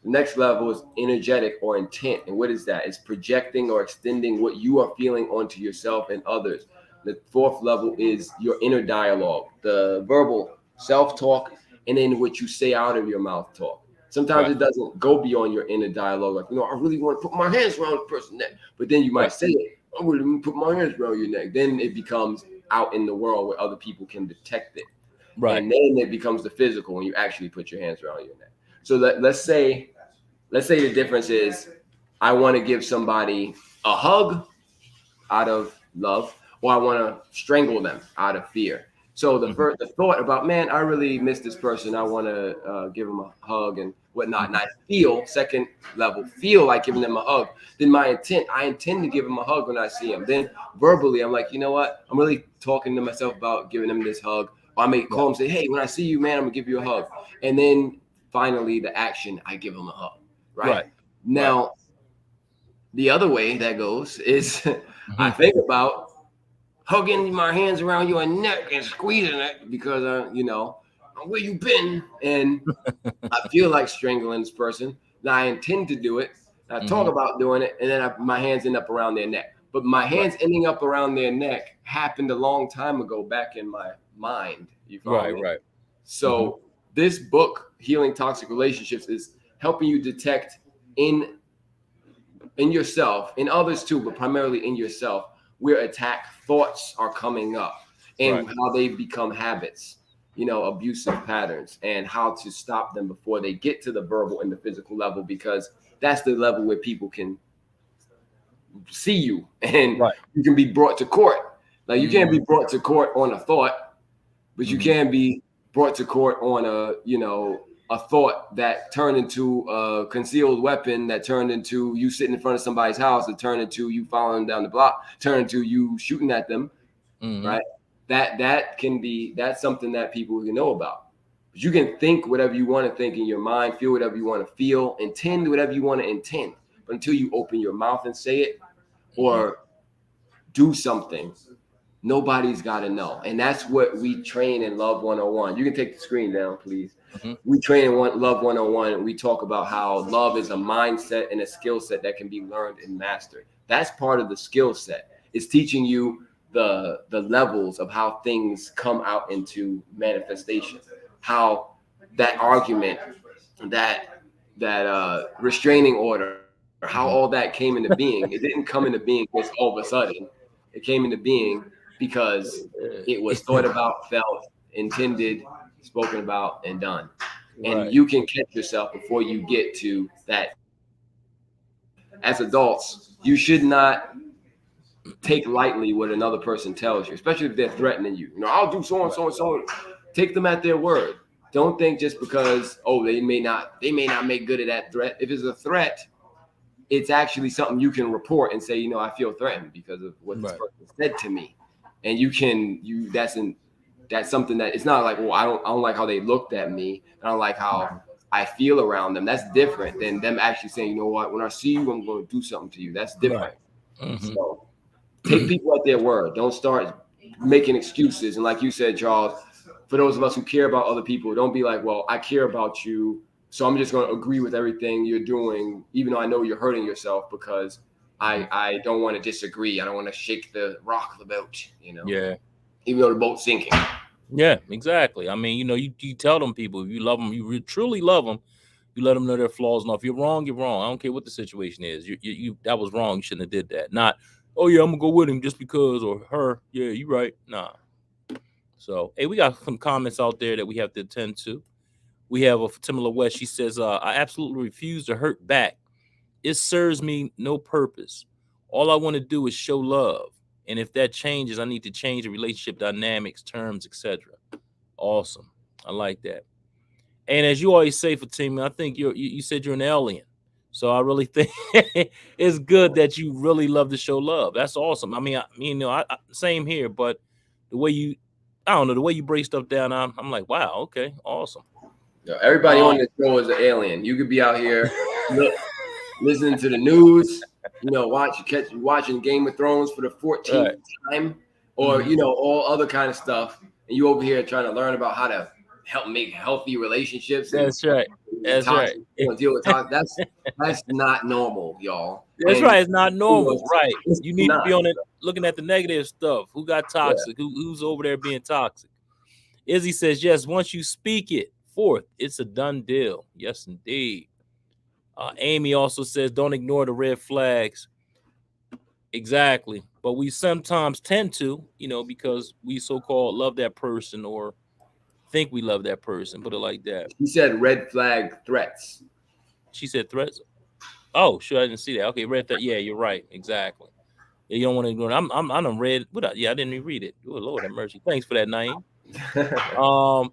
The next level is energetic or intent. And what is that? It's projecting or extending what you are feeling onto yourself and others. The fourth level is your inner dialogue, the verbal self-talk, and then what you say out of your mouth talk. Sometimes it doesn't go beyond your inner dialogue. Like, I really want to put my hands around the person's neck. But then you might say it, I really want to put my hands around your neck. Then it becomes out in the world where other people can detect it. Right. And then it becomes the physical when you actually put your hands around your neck. So let's say the difference is I want to give somebody a hug out of love, or I want to strangle them out of fear. So the thought about, man, I really miss this person. I want to give them a hug and whatnot. And I second level, feel like giving them a hug. Then I intend to give them a hug when I see them. Then verbally, I'm like, you know what? I'm really talking to myself about giving them this hug. Or I may call them and say, hey, when I see you, man, I'm going to give you a hug. And then finally, the action, I give them a hug. Right. Now, the other way that goes is I think about hugging my hands around your neck and squeezing it because, where you been? And I feel like strangling this person. Now I intend to do it. I talk about doing it, and then my hands end up around their neck. But my hands ending up around their neck happened a long time ago back in my mind. You follow me? Right. So this book, Healing Toxic Relationships, is helping you detect in yourself, in others too, but primarily in yourself, where attack thoughts are coming up and how they become habits, abusive patterns, and how to stop them before they get to the verbal and the physical level, because that's the level where people can see you and you can be brought to court. Like you can't be brought to court on a thought, but you can be brought to court on a thought that turned into a concealed weapon, that turned into you sitting in front of somebody's house, that turned into you following them down the block, turned into you shooting at them, right? That's something that people can know about. But you can think whatever you want to think in your mind, feel whatever you want to feel, intend whatever you want to intend. But until you open your mouth and say it or do something, nobody's got to know. And that's what we train in Love 101. You can take the screen down, please. We train in Love 101, and we talk about how love is a mindset and a skill set that can be learned and mastered. That's part of the skill set. It's teaching you the levels of how things come out into manifestation, how that argument, that restraining order, how all that came into being. It didn't come into being just all of a sudden. It came into being because it was thought about, felt, intended, spoken about, and done. And you can catch yourself before you get to that. As adults, you should not take lightly what another person tells you, especially if they're threatening you. I'll do so and so and so. Take them at their word. Don't think just because, they may not make good of that threat. If it's a threat, it's actually something you can report and say, I feel threatened because of what this person said to me. And that's something that it's not like, I don't like how they looked at me. I don't like how I feel around them. That's different than them actually saying, you know what, when I see you, I'm going to do something to you. That's different. So take people at their word. Don't start making excuses. And like you said, Charles, for those of us who care about other people, don't be like, well, I care about you, so I'm just going to agree with everything you're doing, even though I know you're hurting yourself, because I don't want to disagree. I don't want to shake the rock of the boat, Yeah. Even though the boat's sinking. Yeah, exactly. I mean, you tell them people, if you love them, you truly love them, You let them know their flaws. And if you're wrong, you're wrong. I don't care what the situation is. You that was wrong. You shouldn't have did that. Not, oh yeah, I'm gonna go with him just because, or her. Yeah, you right. Nah. So, hey, we got some comments out there that we have to attend to. We have a Fatima West. She says, I absolutely refuse to hurt back. It serves me no purpose. All I want to do is show love. And if that changes, I need to change the relationship dynamics, terms, etc. Awesome. I like that. And as you always say, Fatima, I think you said you're an alien. So I really think it's good that you really love to show love. That's awesome. I mean, same here, but the way you, I don't know, the way you break stuff down, I'm like, wow, okay, awesome. Everybody on this show is an alien. You could be out here listening to the news, watching Game of Thrones for the 14th time, or all other kind of stuff, and you over here trying to learn about how to help make healthy relationships. That's right. That's right. Deal with that's not normal, y'all. That's right. It's not normal, right? You need to be on it, it, looking at the negative stuff. Who got toxic? Yeah. Who's over there being toxic? Izzy says, yes, once you speak it forth, it's a done deal. Yes, indeed. Amy also says, don't ignore the red flags. Exactly. But we sometimes tend to, because we so-called love that person or think we love that person, put it like that. She said red flag threats. She said threats. Oh, sure, I didn't see that. Okay, red flag. Yeah, you're right. Exactly. Yeah, you don't want to ignore it. I'm read. Yeah, I didn't even read it. Oh, Lord have mercy. Thanks for that, Naeem.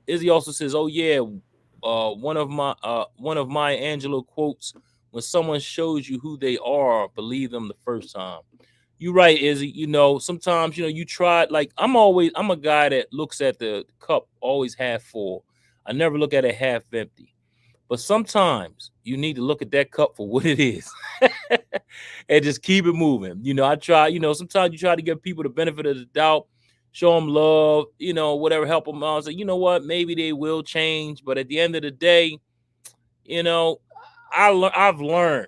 Izzy also says, oh yeah, one of my Angelou quotes: when someone shows you who they are, believe them the first time. You're right, Izzy. Sometimes you try. Like I'm a guy that looks at the cup always half full. I never look at it half empty. But sometimes you need to look at that cup for what it is and just keep it moving. I try. Sometimes you try to give people the benefit of the doubt, show them love, whatever, help them out. Say, you know what, maybe they will change. But at the end of the day, I've learned,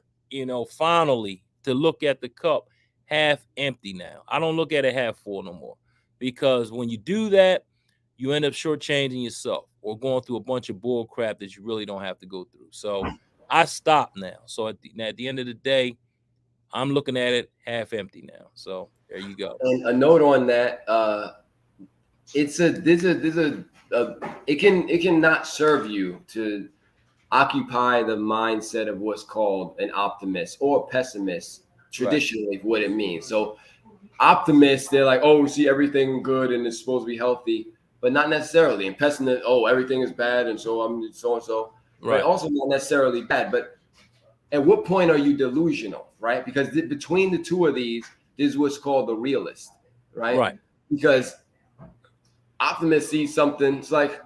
finally to look at the cup half empty now. I don't look at it half full no more, because when you do that, you end up shortchanging yourself or going through a bunch of bull crap that you really don't have to go through. So I stop now. So at the end of the day, I'm looking at it half empty now. So there you go. And a note on that, it can not serve you to occupy the mindset of what's called an optimist or pessimist, traditionally, right, what it means. So optimists, they're like, oh, we see everything good and it's supposed to be healthy, but not necessarily. And pessimists, oh, everything is bad and so I'm so and so. Right. Also not necessarily bad, but at what point are you delusional, right? Because between the two of these, this is what's called the realist, right? Right. Because optimists see something, it's like,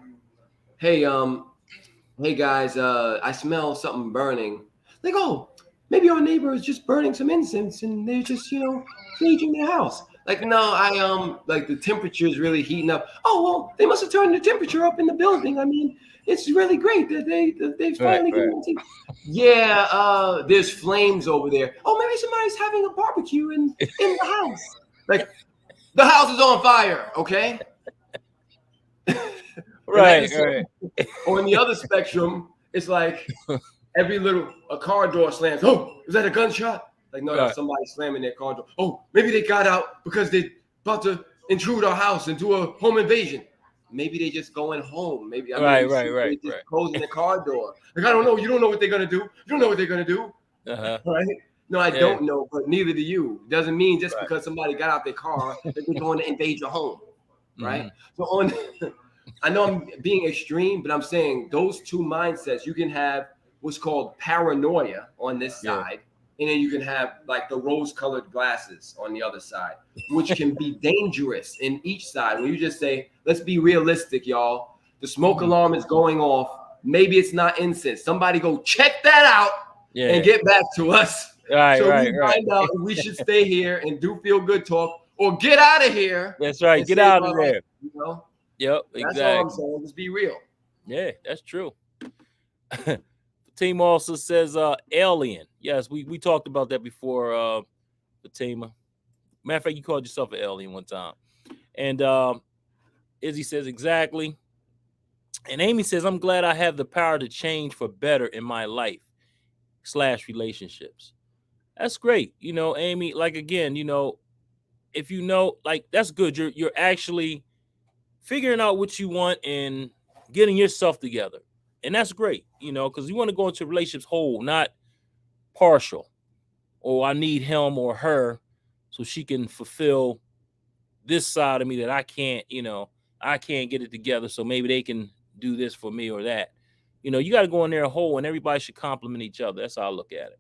hey guys, I smell something burning. Like, oh, maybe our neighbor is just burning some incense and they're just, saging their house. Like, no, like the temperature is really heating up. Oh, well, they must have turned the temperature up in the building. I mean, it's really great that they finally right. Yeah, there's flames over there. Oh, maybe somebody's having a barbecue in the house. Like, the house is on fire, okay? Right. On the other spectrum, it's like a car door slams. Oh, is that a gunshot? Like, no, somebody slamming their car door. Oh, maybe they got out because they about to intrude our house and do a home invasion. Maybe they just going home. Maybe right. Just closing the car door. Like, I don't know. You don't know what they're gonna do. You don't know what they're gonna do. Right? No, I don't know, but neither do you. Doesn't mean just because somebody got out their car that they're going to invade your home. Right? Mm-hmm. So I know I'm being extreme, but I'm saying those two mindsets, you can have what's called paranoia on this side, and then you can have like the rose-colored glasses on the other side, which can be dangerous in each side. When you just say, let's be realistic, y'all. The smoke alarm is going off. Maybe it's not incense. Somebody go check that out and get back to us. Right, so we find out if we should stay here and do feel good talk or get out of here. That's right. Get out of there. Yep, exactly. That's all I'm saying. Just be real. Yeah, that's true. The team also says alien. Yes, we talked about that before, Fatima. Matter of fact, you called yourself an alien one time. And Izzy says exactly. And Amy says, I'm glad I have the power to change for better in my life / relationships. That's great. Amy, like, again, if like, that's good. You're actually figuring out what you want and getting yourself together. And that's great, because you want to go into relationships whole, not partial. Or I need him or her so she can fulfill this side of me that I can't get it together. So maybe they can do this for me or that. You got to go in there whole, and everybody should compliment each other. That's how I look at it.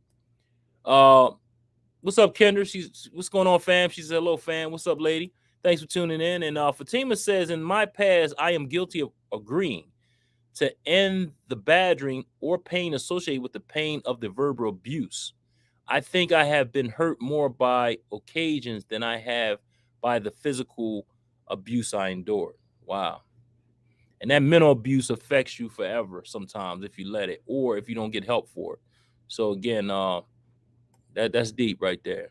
What's up, Kendra? What's going on, fam? She said, hello, fam. What's up, lady? Thanks for tuning in. And Fatima says, in my past, I am guilty of agreeing to end the badgering or pain associated with the pain of the verbal abuse. I think I have been hurt more by occasions than I have by the physical abuse I endured. Wow. And that mental abuse affects you forever sometimes if you let it, or if you don't get help for it. So again, that's deep right there.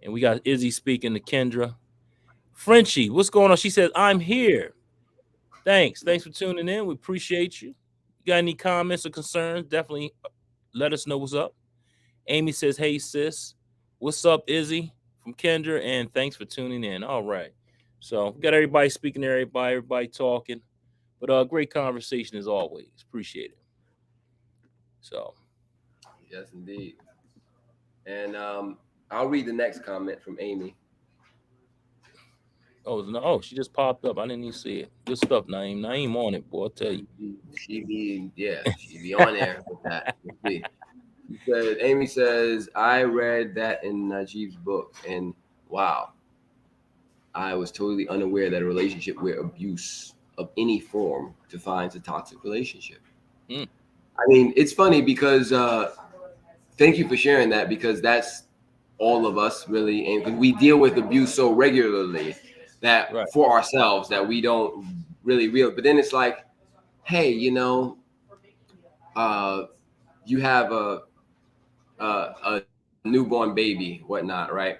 And we got Izzy speaking to Kendra. Frenchie, what's going on? She says, I'm here. Thanks for tuning in. We appreciate you. You got any comments or concerns? Definitely let us know what's up. Amy says, hey, sis. What's up, Izzy from Kendra? And thanks for tuning in. All right. So we got everybody speaking to everybody talking. But great conversation as always. Appreciate it. So. Yes, indeed. And I'll read the next comment from Amy. Oh, she just popped up. I didn't even see it. Good stuff, Naeem. Naeem on it, boy. I'll tell you. She be on there with that. Amy says, I read that in Najib's book, and wow, I was totally unaware that a relationship where abuse of any form defines a toxic relationship. I mean, it's funny because thank you for sharing that, because that's all of us really, and we deal with abuse so regularly that for ourselves that we don't really realize. But then it's like, hey, you have a newborn baby, whatnot, right?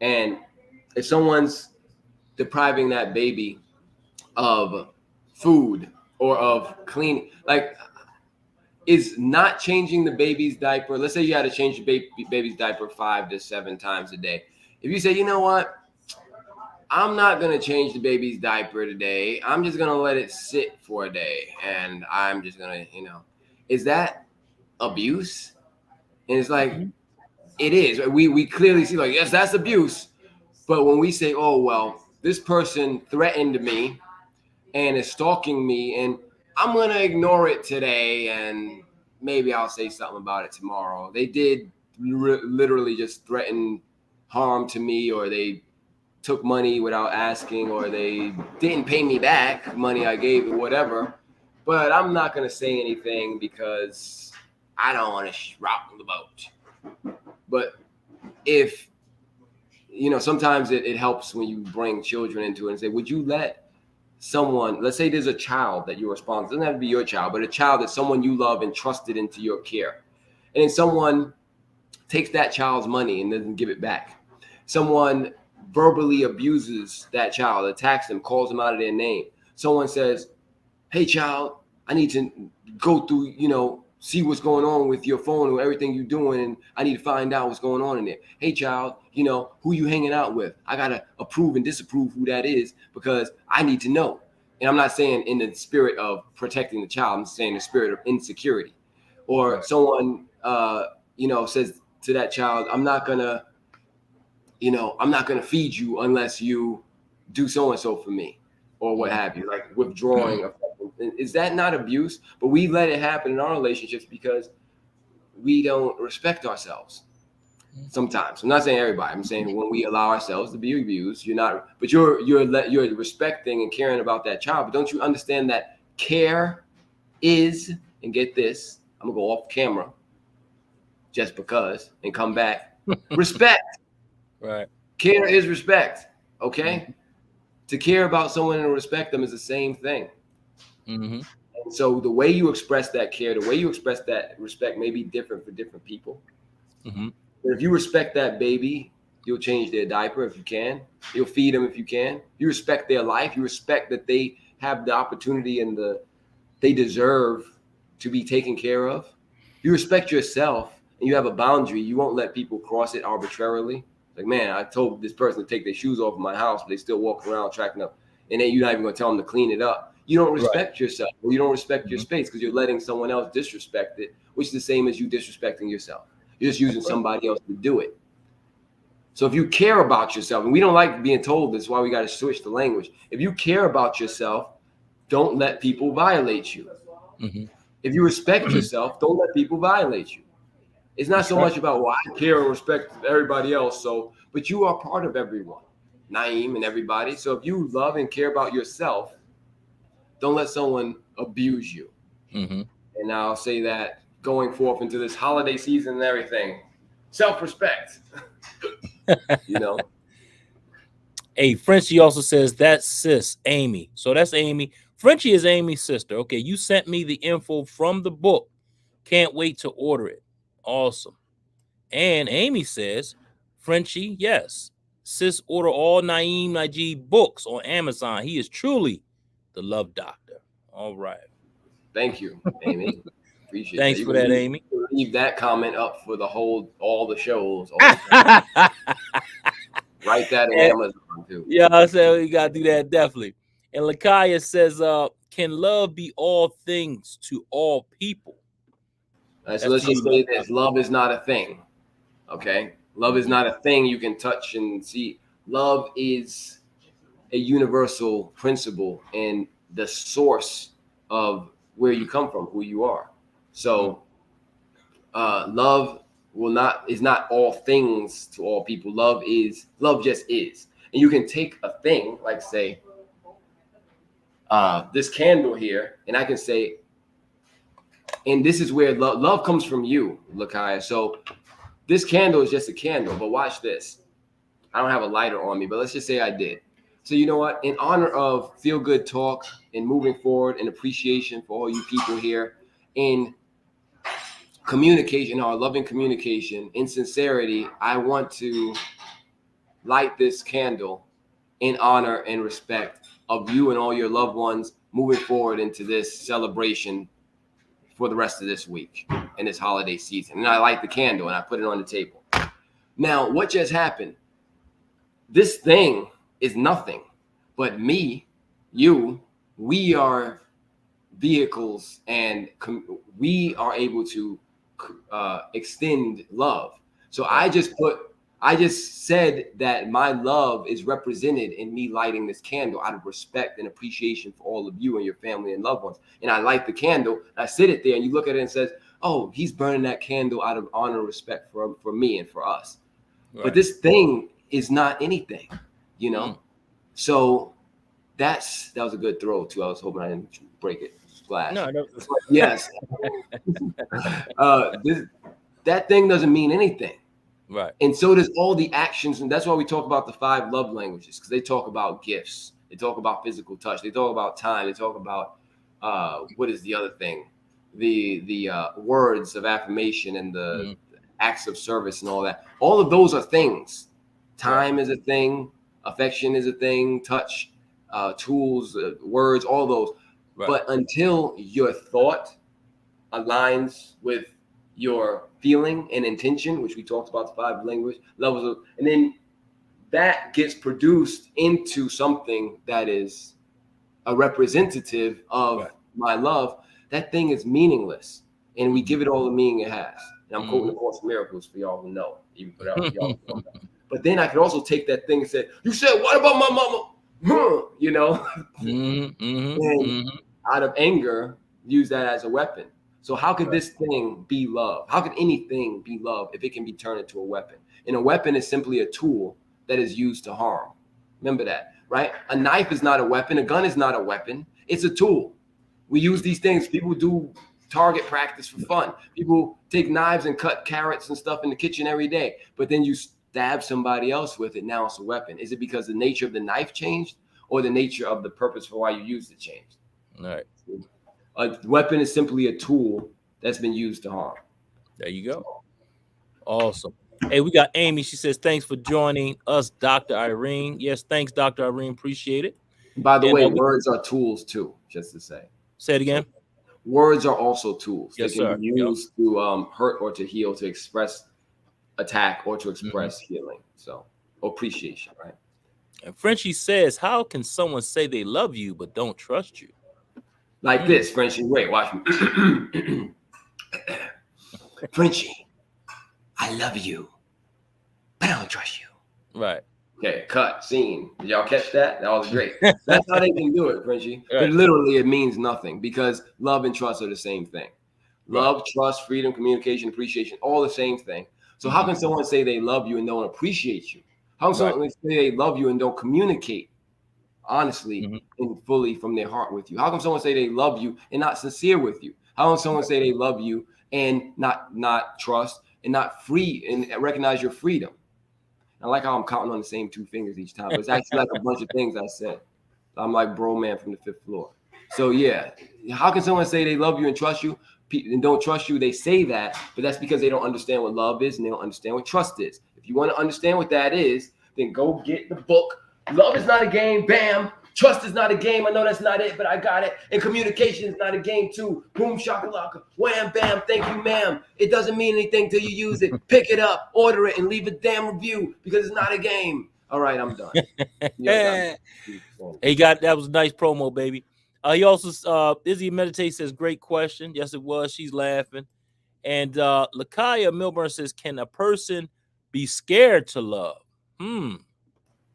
And if someone's depriving that baby of food or of clean, like, is not changing the baby's diaper. Let's say you had to change the baby's diaper 5 to 7 times a day. If you say, you know what, I'm not going to change the baby's diaper today. I'm just going to let it sit for a day. And I'm just going to, is that abuse? And it's like, it is. We clearly see, like, yes, that's abuse. But when we say, oh, well, this person threatened me and is stalking me, and I'm going to ignore it today, and maybe I'll say something about it tomorrow. They did literally just threaten harm to me, or they took money without asking, or they didn't pay me back money I gave or whatever. But I'm not going to say anything because I don't want to rock the boat. But if, sometimes it helps when you bring children into it and say, would you let someone, let's say there's a child that you're responsible, it doesn't have to be your child, but a child that someone you love and trusted into your care. And then someone takes that child's money and doesn't give it back. Someone verbally abuses that child, attacks them, calls them out of their name. Someone says, hey, child, I need to go through, see what's going on with your phone or everything you're doing, and I need to find out what's going on in there. Hey, child, who you hanging out with? I got to approve and disapprove who that is because I need to know. And I'm not saying in the spirit of protecting the child. I'm saying the spirit of insecurity. Or someone, says to that child, I'm not going to feed you unless you do so-and-so for me, or what have you, like withdrawing. Is that not abuse? But we let it happen in our relationships because we don't respect ourselves. Sometimes, I'm not saying everybody. I'm saying when we allow ourselves to be abused, you're respecting and caring about that child. But don't you understand that care is, and get this, I'm gonna go off camera just because and come back. Respect. Right. Care is respect. Okay. To care about someone and respect them is the same thing. And so the way you express that care, the way you express that respect may be different for different people. But if you respect that baby, you'll change their diaper if you can. You'll feed them if you can. You respect their life. You respect that they have the opportunity and the they deserve to be taken care of. You respect yourself and you have a boundary. You won't let people cross it arbitrarily. Like, man, I told this person to take their shoes off of my house, but they still walk around tracking up. And then you're not even going to tell them to clean it up. You don't respect yourself, or you don't respect your space because you're letting someone else disrespect it, which is the same as you disrespecting yourself. You're just using somebody else to do it. So if you care about yourself, and we don't like being told this, why we got to switch the language. If you care about yourself, don't let people violate you. If you respect yourself, don't let people violate you. It's not so much about, well, I care and respect everybody else. So, but you are part of everyone, Naeem and everybody. So if you love and care about yourself, don't let someone abuse you. And I'll say that going forth into this holiday season and everything, self-respect, you know. Hey, Frenchie also says that's sis Amy. So that's Amy. Frenchie is Amy's sister. Okay, you sent me the info from the book. Can't wait to order it. Awesome. And Amy says, Frenchie, yes. Sis, order all Naeem Najee books on Amazon. He is truly the love doctor. All right. Thank you, Amy. Appreciate Thanks for that, Amy. Leave that comment up for all the shows. Write that on Amazon too. Yeah, I said you gotta do that definitely. And Lakaya says, can love be all things to all people? So let's just say this: love is not a thing. Okay, love is not a thing you can touch and see. Love is a universal principle and the source of where you come from, who you are. So, love is not all things to all people. Love just is. And you can take a thing, like say, this candle here, and I can say, and this is where love comes from you, Lakaya. So this candle is just a candle, but watch this. I don't have a lighter on me, but let's just say I did. So you know what? In honor of Feel Good Talk and moving forward and appreciation for all you people here, in communication, our loving communication, in sincerity, I want to light this candle in honor and respect of you and all your loved ones moving forward into this celebration for the rest of this week and this holiday season. And I light the candle and I put it on the table. Now, what just happened? This thing is nothing, but me, you, we are vehicles and we are able to extend love. So I just said that my love is represented in me lighting this candle out of respect and appreciation for all of you and your family and loved ones. And I light the candle, I sit it there, and you look at it and says, oh, he's burning that candle out of honor and respect for me and for us. Right. But this thing is not anything, you know? So that was a good throw too. I was hoping I didn't break it. Glass. No. Yes. That thing doesn't mean anything. Right. And so does all the actions. And that's why we talk about the 5 love languages, because they talk about gifts. They talk about physical touch. They talk about time. They talk about what is the other thing? The words of affirmation and the acts of service and all that. All of those are things. Time is a thing. Affection is a thing. Touch, tools, words, all those. Right. But until your thought aligns with your feeling and intention, which we talked about the 5 language levels of, and then that gets produced into something that is a representative of my love, that thing is meaningless. And we give it all the meaning it has. And I'm quoting the Course of Miracles for y'all who know. Even for y'all who don't know. But then I could also take that thing and say, you said, what about my mama? You know? And out of anger, use that as a weapon. So how could this thing be love? How could anything be love if it can be turned into a weapon? And a weapon is simply a tool that is used to harm. Remember that, right? A knife is not a weapon. A gun is not a weapon. It's a tool. We use these things. People do target practice for fun. People take knives and cut carrots and stuff in the kitchen every day. But then you stab somebody else with it. Now it's a weapon. Is it because the nature of the knife changed or the nature of the purpose for why you used it changed? All right. A weapon is simply a tool that's been used to harm. There you go. Awesome. Hey, we got Amy. She says, thanks for joining us, Dr. Irene. Yes, thanks, Dr. Irene. Appreciate it. By the way, words are tools too, just to say. Say it again. words are also tools. Yes, They can sir. be Yep. used to hurt or to heal, to express attack or to express healing. So appreciation, right? And Frenchie says, how can someone say they love you but don't trust you? Like this, Frenchie. Wait, watch me. Frenchie, I love you, but I don't trust you. Right. Okay, cut, scene. Did y'all catch that? That was great. That's how they can do it, Frenchie. Right. But literally, it means nothing because love and trust are the same thing. Love, trust, freedom, communication, appreciation, all the same thing. So how can someone say they love you and don't appreciate you? How can someone say they love you and don't communicate honestly and fully from their heart with you? How can someone say they love you and not sincere with you? How can someone say they love you and not trust and not free and recognize your freedom? I like how I'm counting on the same two fingers each time, but it's actually like a bunch of things I said. I'm like bro man from the 5th floor. So yeah, how can someone say they love you and trust you and don't trust you? They say that, but that's because they don't understand what love is and they don't understand what trust is. If you want to understand what that is, then go get the book. Love is not a game. Bam. Trust is not a game. I know that's not it, but I got it. And communication is not a game too. Boom, shakalaka, wham, bam, thank you, ma'am. It doesn't mean anything till you use it. Pick it up, order it, and leave a damn review because it's not a game. All right, I'm done. That was a nice promo, baby. He also Izzy Meditate says, great question. Yes, it was. She's laughing. And Lakaya Milburn says, can a person be scared to love?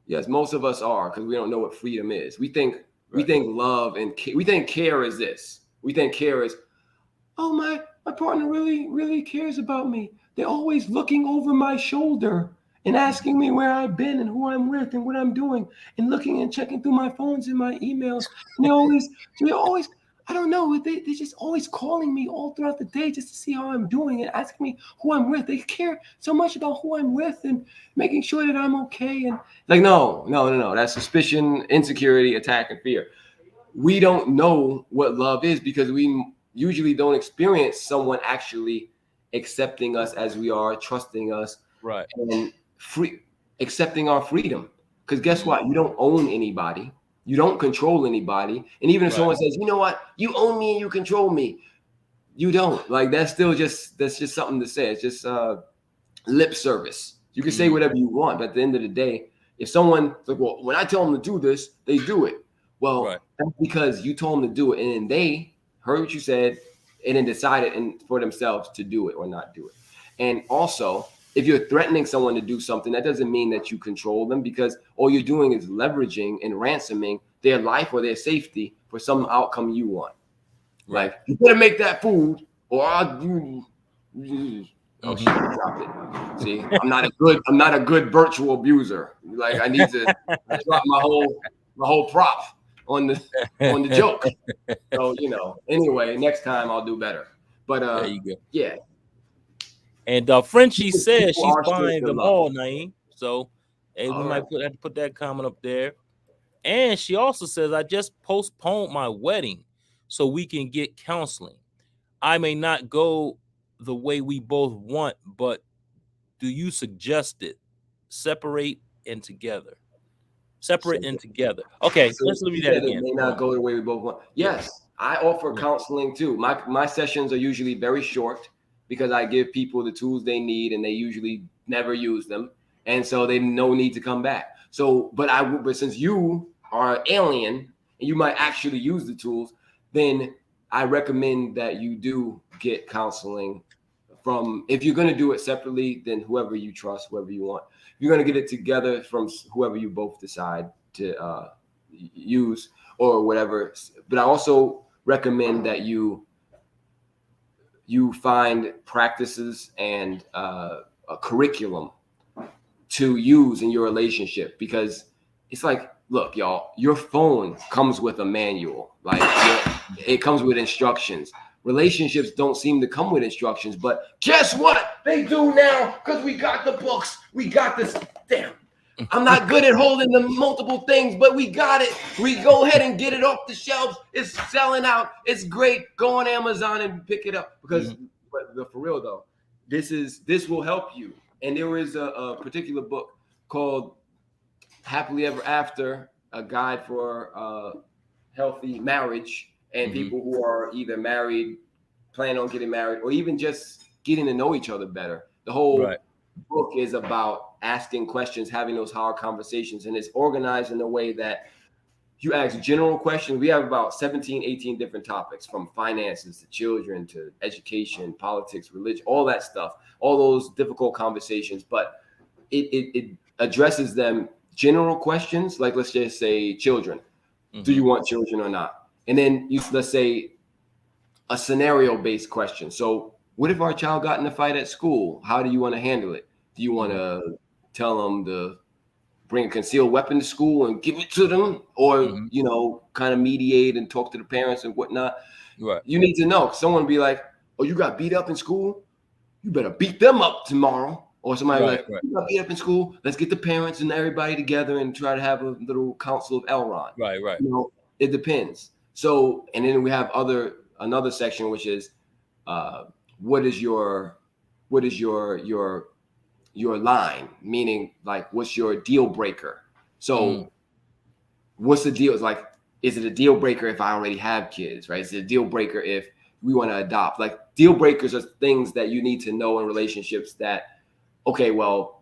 Yes, most of us are because we don't know what freedom is. We think love and we think care is this. We think care is, oh, my partner really cares about me. They're always looking over my shoulder and asking me where I've been and who I'm with and what I'm doing and looking and checking through my phones and my emails. And they're always, I don't know, they're just always calling me all throughout the day just to see how I'm doing and asking me who I'm with. They care so much about who I'm with and making sure that I'm okay. And like, no. That's suspicion, insecurity, attack, and fear. We don't know what love is because we usually don't experience someone actually accepting us as we are, trusting us, right, and accepting our freedom. Because guess what? You don't own anybody. You don't control anybody. And even if someone says, you know what, you own me and you control me, you don't. Like that's just something to say. It's just lip service. You can say whatever you want, but at the end of the day, if someone's like, well, when I tell them to do this, they do it. Well, that's because you told them to do it, and then they heard what you said, and then decided for themselves to do it or not do it. And also, if you're threatening someone to do something, that doesn't mean that you control them because all you're doing is leveraging and ransoming their life or their safety for some outcome you want. Like, you better make that food or I'll do. Oh shit, I dropped it. See, I'm not a good virtual abuser. Like I need to drop my whole prop on the joke. So, anyway, next time I'll do better. But there you go. Yeah. And Frenchie says she's buying them all, Naeem. So we might have to put that comment up there. And she also says, I just postponed my wedding so we can get counseling. I may not go the way we both want, but do you suggest it? Separate and together. Okay, so let's read that again. It may not go the way we both want. Yes, I offer counseling too. My sessions are usually very short because I give people the tools they need and they usually never use them. And so they no need to come back. So, but since you are an alien and you might actually use the tools, then I recommend that you do get counseling from, if you're going to do it separately, then whoever you trust, whoever you want. If you're going to get it together from whoever you both decide to use or whatever. But I also recommend that you find practices and a curriculum to use in your relationship, because it's like, look, y'all, your phone comes with a manual. Like it comes with instructions. Relationships don't seem to come with instructions, but guess what? They do now because we got the books. We got this. Damn. I'm not good at holding the multiple things, but we got it. We go ahead and get it off the shelves. It's selling out. It's great. Go on Amazon and pick it up because, but for real though, this will help you. And there is a particular book called Happily Ever After, a guide for healthy marriage. and people who are either married, plan on getting married, or even just getting to know each other better. The whole book is about asking questions, having those hard conversations, and it's organized in a way that you ask general questions. We have about 17, 18 different topics, from finances to children to education, politics, religion, all that stuff, all those difficult conversations. But it addresses them general questions, like let's just say children. Do you want children or not? And then let's say a scenario-based question. So what if our child got in a fight at school? How do you want to handle it? Do you want to tell them to bring a concealed weapon to school and give it to them, or kind of mediate and talk to the parents and whatnot? Right. You need to know. Someone be like, "Oh, you got beat up in school? You better beat them up tomorrow." Or somebody you got beat up in school. Let's get the parents and everybody together and try to have a little council of Elrond. Right. It depends. So, and then we have another section, which is what is your line, meaning like what's your deal breaker? So what's the deal? It's like, is it a deal breaker if I already have kids, right? Is it a deal breaker if we want to adopt? Like, deal breakers are things that you need to know in relationships that, okay, well,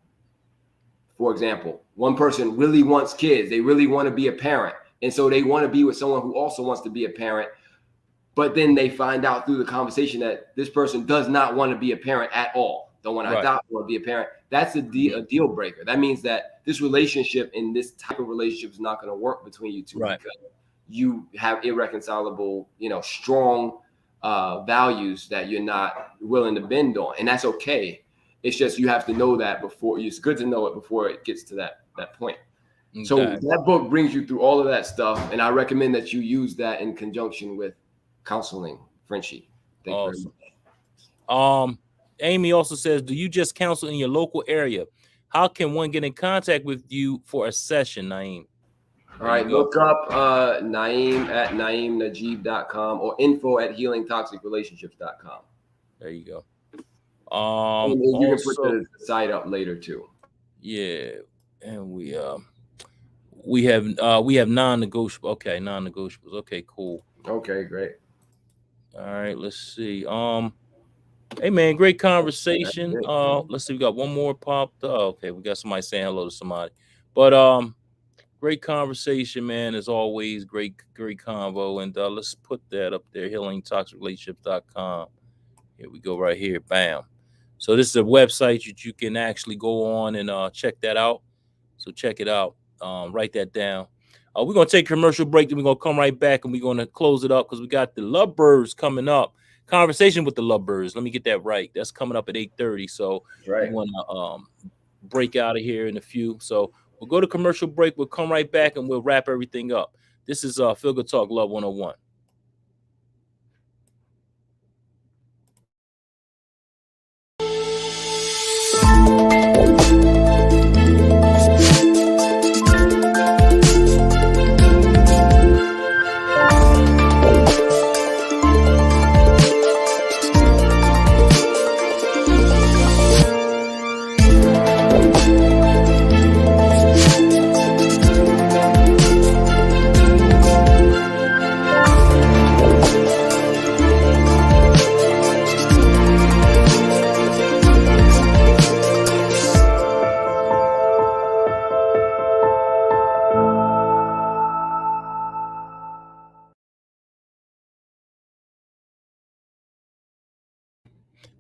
for example, one person really wants kids. They really want to be a parent. And so they want to be with someone who also wants to be a parent. But then they find out through the conversation that this person does not want to be a parent at all. Don't want to adopt or be a parent. That's a deal breaker. That means that this relationship and this type of relationship is not going to work between you two, because you have irreconcilable, strong values that you're not willing to bend on. And that's okay. It's just you have to know that before. It's good to know it before it gets to that point. Okay. So that book brings you through all of that stuff, and I recommend that you use that in conjunction with counseling, Frenchie. Thank you very much. Amy also says, do you just counsel in your local area? How can one get in contact with you for a session, Naeem? All right, look up Naeem at naeemnajib.com or info@healingtoxicrelationships.com. There you go. And you can put the site up later too. Yeah, and we have non-negotiable. Okay, non-negotiables. Okay, cool. Okay, great. All right, let's see. Hey man, great conversation. Let's see, we got one more popped. Okay, we got somebody saying hello to somebody. But great conversation, man. As always, great convo. And let's put that up there, healingtoxicrelationships.com. Here we go, right here. Bam. So this is a website that you can actually go on and check that out. So check it out. Write that down. We're going to take a commercial break, then we're going to come right back and we're going to close it up because we got the Lovebirds coming up. Conversation with the Lovebirds. Let me get that right. That's coming up at 8:30. So we want to break out of here in a few. So we'll go to commercial break. We'll come right back and we'll wrap everything up. This is Feel Good Talk Love 101.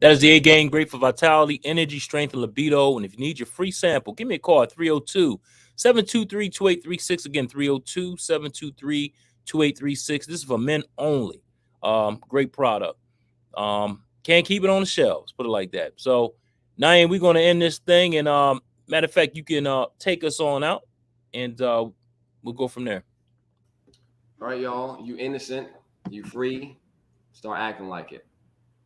That is the A Game, great for vitality, energy, strength, and libido. And if you need your free sample, give me a call at 302-723-2836. Again, 302-723-2836. This is for men only. Great product. Can't keep it on the shelves, put it like that. So, Naeem, we're going to end this thing. And matter of fact, you can take us on out, and we'll go from there. All right, y'all. You innocent. You free. Start acting like it.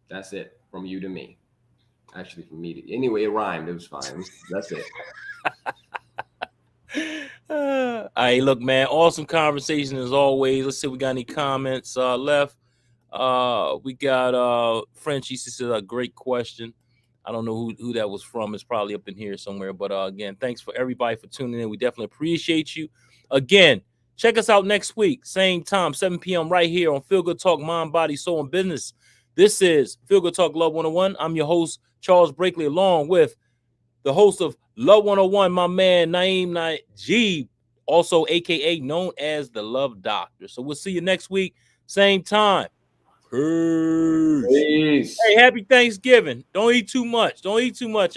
That's it. From you to me. Actually, from me to anyway, it rhymed. It was fine. That's it. All right, look, man. Awesome conversation as always. Let's see if we got any comments left. We got Frenchie. She said a great question. I don't know who that was from. It's probably up in here somewhere. But again, thanks for everybody for tuning in. We definitely appreciate you. Again, Check us out next week, same time, 7 p.m. right here on Feel Good Talk, Mind, Body, Soul, and Business. This is Feel Good Talk Love 101. I'm your host, Charles Brakely, along with the host of Love 101, my man, Naeem Najib, also a.k.a. known as the Love Doctor. So we'll see you next week, same time. Peace. Peace. Hey, happy Thanksgiving. Don't eat too much. Don't eat too much.